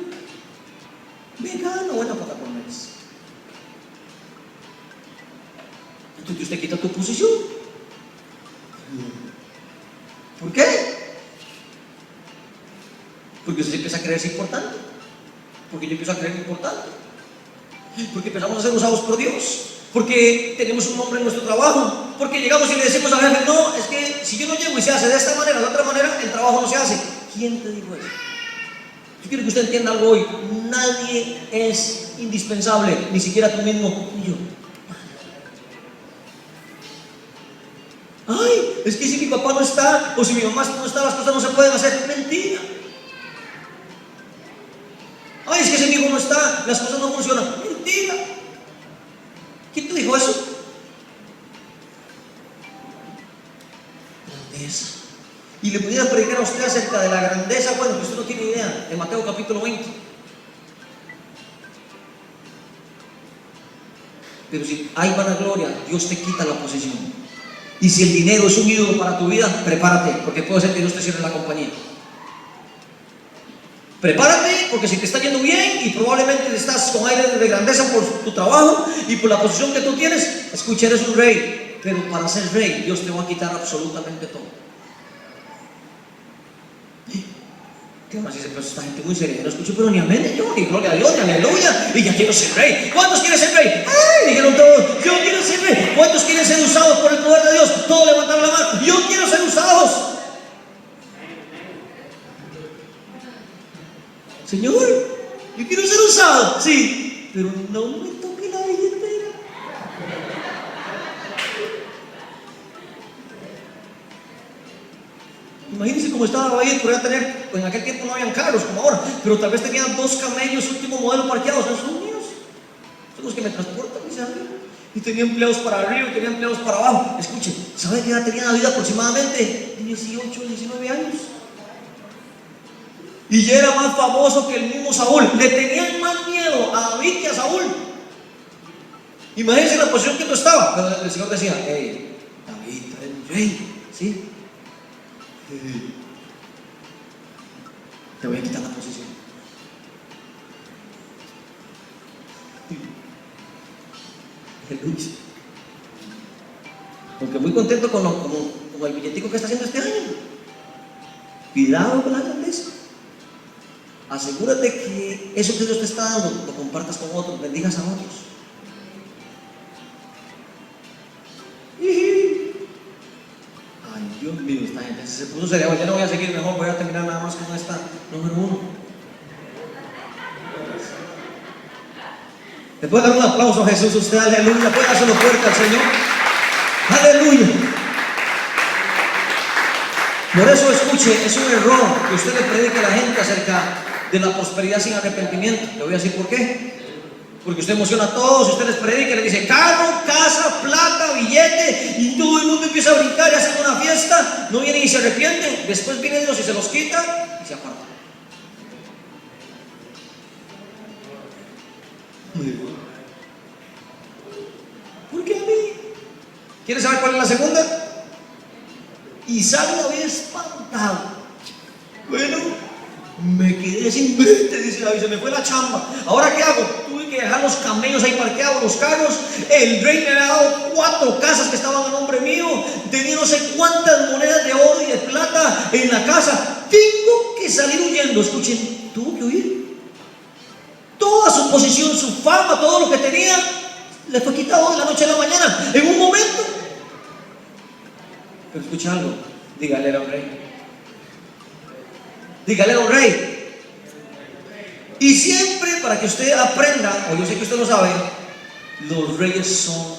me gano buena plata por mes. Entonces usted quita tu posición. ¿Por qué? Porque usted empieza a creerse importante. Porque yo empiezo a creerme importante. Porque empezamos a ser usados por Dios. Porque tenemos un nombre en nuestro trabajo. Porque llegamos y le decimos al jefe: no, es que si yo no llego y se hace de esta manera, de otra manera, el trabajo no se hace. ¿Quién te dijo eso? Yo quiero que usted entienda algo hoy. Nadie es indispensable, ni siquiera tú mismo ni yo. Ay, es que si mi papá no está, o si mi mamá no está, las cosas no se pueden hacer. Mentira. Ay, es que si mi hijo no está, las cosas no funcionan. Mentira. ¿Quién te dijo eso? Grandeza. Y le pudiera predicar a usted acerca de la grandeza, bueno, que usted no tiene idea, de Mateo capítulo 20. Pero si hay vanagloria, Dios te quita la posesión. Y si el dinero es un ídolo para tu vida, prepárate, porque puede ser que Dios te cierre la compañía. Prepárate, porque si te está yendo bien y probablemente estás con aire de grandeza por tu trabajo y por la posición que tú tienes, escucha, eres un rey, pero para ser rey, Dios te va a quitar absolutamente todo. ¿Qué más dice? Pues esta gente muy seria, no escucho, pero ni amén, yo, ni gloria a Dios, ni aleluya, y ya quiero ser rey. ¿Cuántos quieren ser rey? ¡Ay! Dijeron todos, yo quiero ser rey. ¿Cuántos quieren ser usados por el poder de Dios? Todos levantaron la mano, yo quiero ser usados. Señor, yo quiero ser usado, sí, pero no me toque la billetera. Imagínense cómo estaba David, podría tener, pues en aquel tiempo no habían carros como ahora, pero tal vez tenían 2 camellos último modelo parqueados, esos son míos, son los que me transportan, mis amigos. Y tenía empleos para arriba y tenía empleos para abajo. Escuchen, ¿sabe qué edad tenía David aproximadamente? 18, 19 años. Y ya era más famoso que el mismo Saúl. Le tenían más miedo a David que a Saúl. Imagínense la posición que tú estaba. Pero el Señor decía, hey, David, eres rey, ¿sí? Te voy a quitar la posición. Aleluya. Aunque muy contento con el billetico que está haciendo este año. Cuidado con la grandeza. Asegúrate que eso que Dios te está dando lo compartas con otros, bendigas a otros. Ay, Dios mío, esta gente se puso seria. Ya no voy a seguir, mejor voy a terminar nada más con esta número 1. ¿Le puede dar un aplauso a Jesús usted? Aleluya. ¿Puede dárselo fuerte al Señor? Aleluya. Por eso escuche, es un error que usted le predique a la gente acerca de la prosperidad sin arrepentimiento. Le voy a decir por qué. Porque usted emociona a todos, usted les predica y les dice carro, casa, plata, billete, y todo el mundo empieza a brincar y hacer una fiesta. No vienen y se arrepienten. Después viene Dios y se los quita y se aparta. ¿Por qué a mí? ¿Quieren saber cuál es la segunda? Y sale David espantado. Bueno, me quedé sin verte, dice David, se me fue la chamba. ¿Ahora qué hago? Tuve que dejar los camellos ahí parqueados, los carros. El rey me había dado 4 casas que estaban a nombre mío. Tenía no sé cuántas monedas de oro y de plata en la casa. Tengo que salir huyendo. Escuchen, tuvo que huir. Toda su posición, su fama, todo lo que tenía, le fue quitado de la noche a la mañana, en un momento. Pero escucha algo, dígale a un rey. Dígale a un rey. Y siempre, para que usted aprenda, o yo sé que usted lo sabe, los reyes son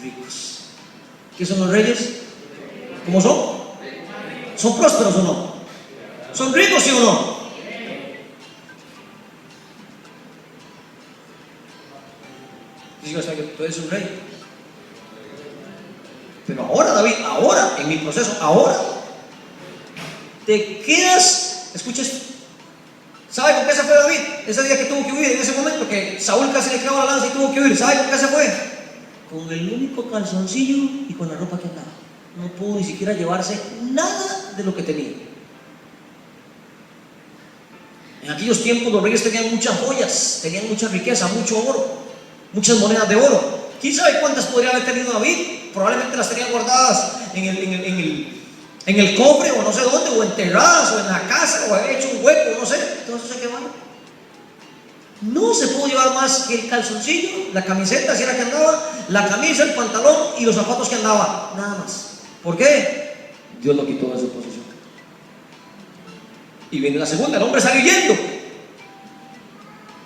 ricos. ¿Qué son los reyes? ¿Cómo son? ¿Son prósperos o no? ¿Son ricos, sí o no? Digo, o sea, que tú eres un rey. Pero ahora, David, ahora, en mi proceso, ahora, te quedas, escucha esto. ¿Sabe con qué se fue David? Ese día que tuvo que huir, en ese momento que Saúl casi le clavó la lanza y tuvo que huir. ¿Sabe con qué se fue? Con el único calzoncillo y con la ropa que andaba. No pudo ni siquiera llevarse nada de lo que tenía. En aquellos tiempos los reyes tenían muchas joyas, tenían mucha riqueza, mucho oro, muchas monedas de oro. ¿Quién sabe cuántas podría haber tenido David? Probablemente las tenía guardadas en el cofre o no sé dónde, o enterradas, o en la casa, o había hecho un hueco, no sé. Todo eso se quedó. No se pudo llevar más que el calzoncillo, la camiseta, si era que andaba, la camisa, el pantalón y los zapatos que andaba. Nada más. ¿Por qué? Dios lo quitó de su posesión. Y viene la segunda, el hombre sale huyendo.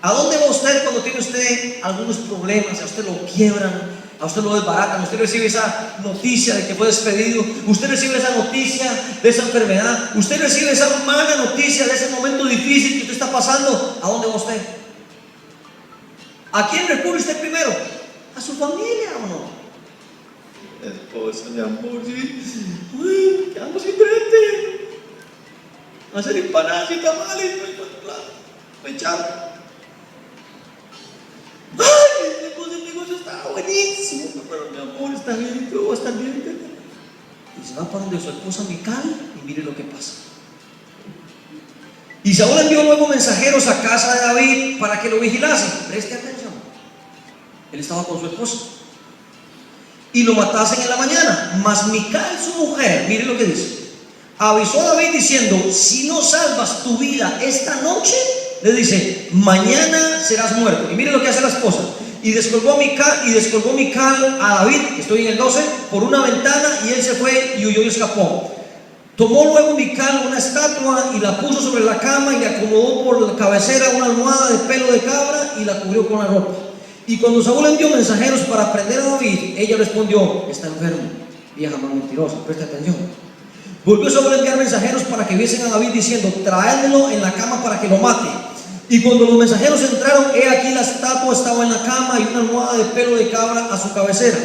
¿A dónde va usted cuando tiene usted algunos problemas? A usted lo quiebran, a usted lo desbaratan, usted recibe esa noticia de que fue despedido, usted recibe esa noticia de esa enfermedad, usted recibe esa mala noticia de ese momento difícil que usted está pasando. ¿A dónde va usted? ¿A quién recurre usted primero? ¿A su familia o no? Esposa, mi amor, sí. Uy, quedamos sin frente. Va a ser empanadas y tamales, me echaron. ¡Ay! El negocio está buenísimo, pero mi amor, está bien, todo va a estar bien. Y se va para donde su esposa Mical y mire lo que pasa. Y Saúl envió luego mensajeros a casa de David para que lo vigilasen. Preste atención. Él estaba con su esposa. Y lo matasen en la mañana. Mas Mical, su mujer, mire lo que dice, avisó a David diciendo: si no salvas tu vida esta noche, le dice, mañana serás muerto. Y mire lo que hace la esposa. Y descolgó Mical a David, estoy en el 12, por una ventana, y él se fue y huyó y escapó. Tomó luego Mical una estatua y la puso sobre la cama y le acomodó por la cabecera una almohada de pelo de cabra y la cubrió con la ropa. Y cuando Saúl envió mensajeros para prender a David, ella respondió: está enfermo. Vieja más mentirosa, presta atención. Volvió Saúl a enviar mensajeros para que viesen a David diciendo: traédmelo en la cama para que lo mate. Y cuando los mensajeros entraron, he aquí la estatua estaba en la cama y una almohada de pelo de cabra a su cabecera.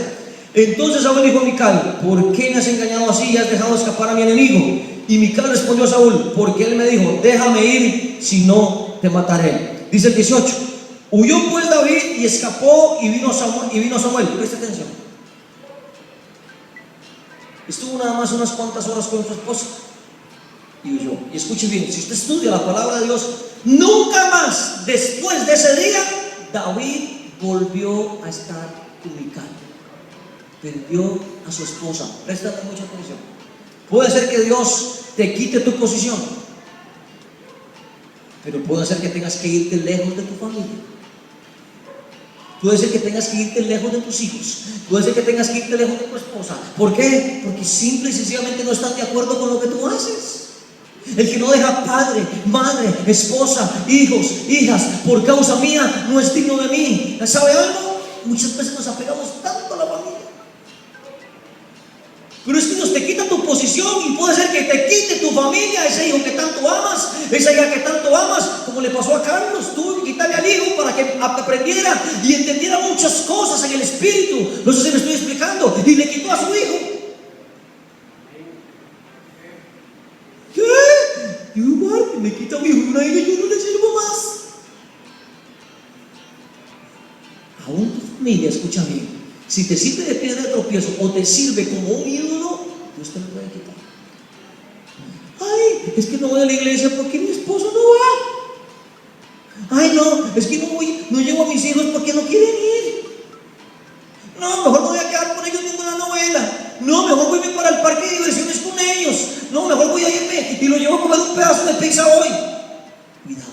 Entonces Saúl dijo a Mical: ¿por qué me has engañado así y has dejado escapar a mi enemigo? Y Mical respondió a Saúl: porque él me dijo: déjame ir, si no te mataré. Dice el 18: huyó pues David y escapó y vino Samuel. Presta atención. Estuvo nada más unas cuantas horas con su esposa y huyó. Y escuche bien, si usted estudia la palabra de Dios, nunca más después de ese día David volvió a estar con Mical. Perdió a su esposa. Préstame mucha atención. Puede ser que Dios te quite tu posición, pero puede ser que tengas que irte lejos de tu familia. Puede ser que tengas que irte lejos de tus hijos. Puede ser que tengas que irte lejos de tu esposa. ¿Por qué? Porque simple y sencillamente no están de acuerdo con lo que tú haces. El que no deja padre, madre, esposa, hijos, hijas por causa mía no es digno de mí. ¿Sabe algo? Muchas veces nos apegamos tanto a la familia, pero es que Dios te quita tu posición y puede ser que te quite tu familia, ese hijo que tanto amas, esa hija que tanto amas, como le pasó a Carlos. Tuvo que quitarle al hijo para que aprendiera y entendiera muchas cosas en el espíritu. No sé si me estoy explicando. Y le quitó a su hijo. ¿Qué? Igual, me quita a mi hijo y una hija y yo no le sirvo más. Aún tu familia, escucha bien, si te sirve de piedra de tropiezo o te sirve como un ídolo, Dios te lo puede quitar. Ay, es que no voy a la iglesia porque mi esposo no va. Ay, no, es que no llevo a mis hijos porque no quieren ir. No, mejor me voy a quedar con ellos viendo la novela. No, mejor voy para el parque de diversiones con ellos. No, mejor voy a irme y lo llevo a comer un pedazo de pizza hoy. Cuidado.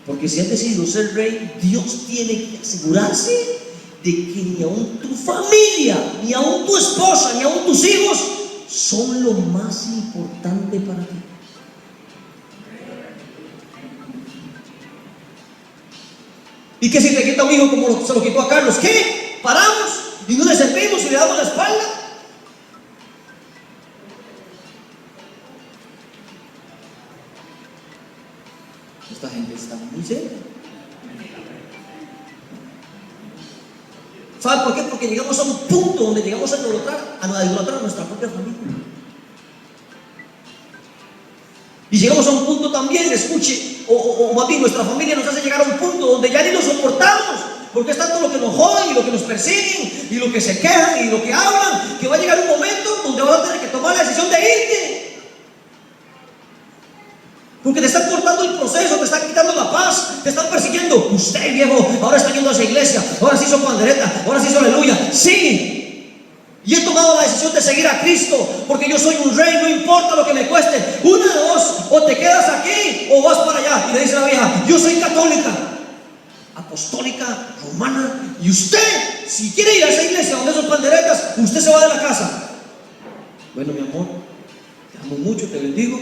Porque si has decidido ser rey, Dios tiene que asegurarse de que ni aún tu familia, ni aún tu esposa, ni aún tus hijos son lo más importante para ti. Y que si te quita un hijo como se lo quitó a Carlos, ¿qué? ¿Paramos y no le servimos y le damos la espalda? Esta gente está muy seria. ¿Sabe por qué? Porque llegamos a un punto donde llegamos a idolatrar a nuestra propia familia. Y llegamos a un punto también, escuche, o más bien nuestra familia nos hace llegar a un punto donde ya ni lo soportamos, porque es tanto lo que nos joden y lo que nos persiguen y lo que se quejan y lo que hablan, que va a llegar un momento donde vas a tener que tomar la decisión de irte. Porque te están cortando el proceso, te están quitando la paz, te están persiguiendo. Usted, viejo, ahora está yendo a esa iglesia, ahora sí hizo pandereta, ahora sí hizo aleluya. Sí, y he tomado la decisión de seguir a Cristo, porque yo soy un rey, no importa lo que me cueste. Una de dos, o te quedas aquí o vas para allá. Y le dice la vieja: yo soy católica, apostólica, romana, y usted, si quiere ir a esa iglesia donde son panderetas, usted se va de la casa. Bueno, mi amor, te amo mucho, te bendigo,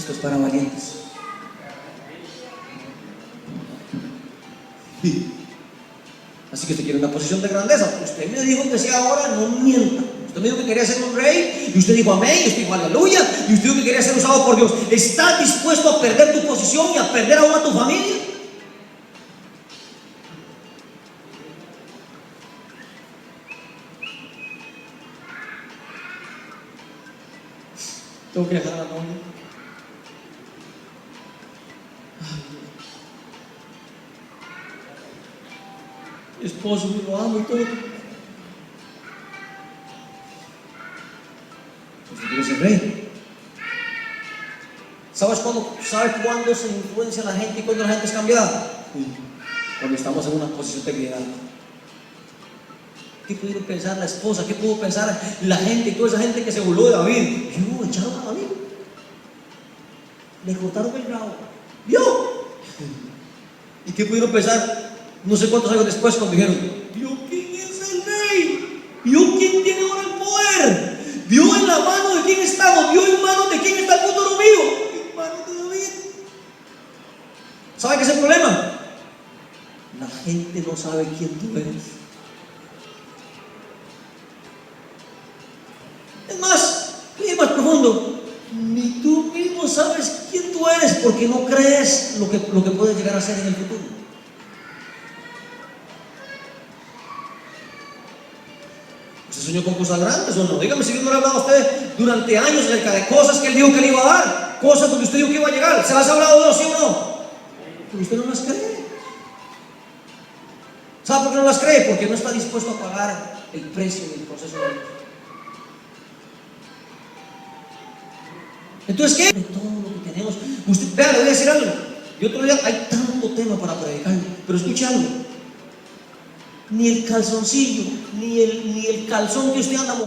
Esto es para valientes. Sí. Así que usted quiere una posición de grandeza. Usted me dijo que si ahora no mienta. Usted me dijo que quería ser un rey y usted dijo amén, y usted dijo aleluya, y usted dijo que quería ser usado por Dios. ¿Estás dispuesto a perder tu posición y a perder aún a tu familia? Tengo que dejar a la novia. Mi esposo, yo lo amo y todo. Usted quiere ser rey. ¿Sabe cuándo se influencia la gente y cuándo la gente es cambiada? Cuando estamos en una posición de liderazgo. ¿Qué pudieron pensar la esposa? ¿Qué pudo pensar la gente y toda esa gente que se burló de David? Vio, echaron a David. Le cortaron el rabo. ¿Vio? ¿Y qué pudieron pensar? No sé cuántos años después cuando dijeron, ¿vio quién es el rey? ¿Vio quién tiene ahora el poder? ¿Vio en la mano de quién estamos? ¿Vio en manos de quién está el futuro mío? En manos de David. ¿Sabe qué es el problema? La gente no sabe quién tú eres. Es más profundo. Ni tú mismo sabes quién tú eres porque no crees lo que puedes llegar a ser en el futuro. ¿Usted soñó con cosas grandes o no? Dígame si Dios no le ha hablado a usted durante años acerca de cosas que Él dijo que le iba a dar, cosas donde usted dijo que iba a llegar. ¿Se las ha hablado Dios, sí o no? Pero usted no las cree. ¿Sabe por qué no las cree? Porque no está dispuesto a pagar el precio del proceso de vida. Entonces, ¿qué? De todo lo que tenemos. Usted, vea, le voy a decir algo. Y otro día hay tanto tema para predicar, pero escuche algo. Ni el calzoncillo, ni el calzón que usted anda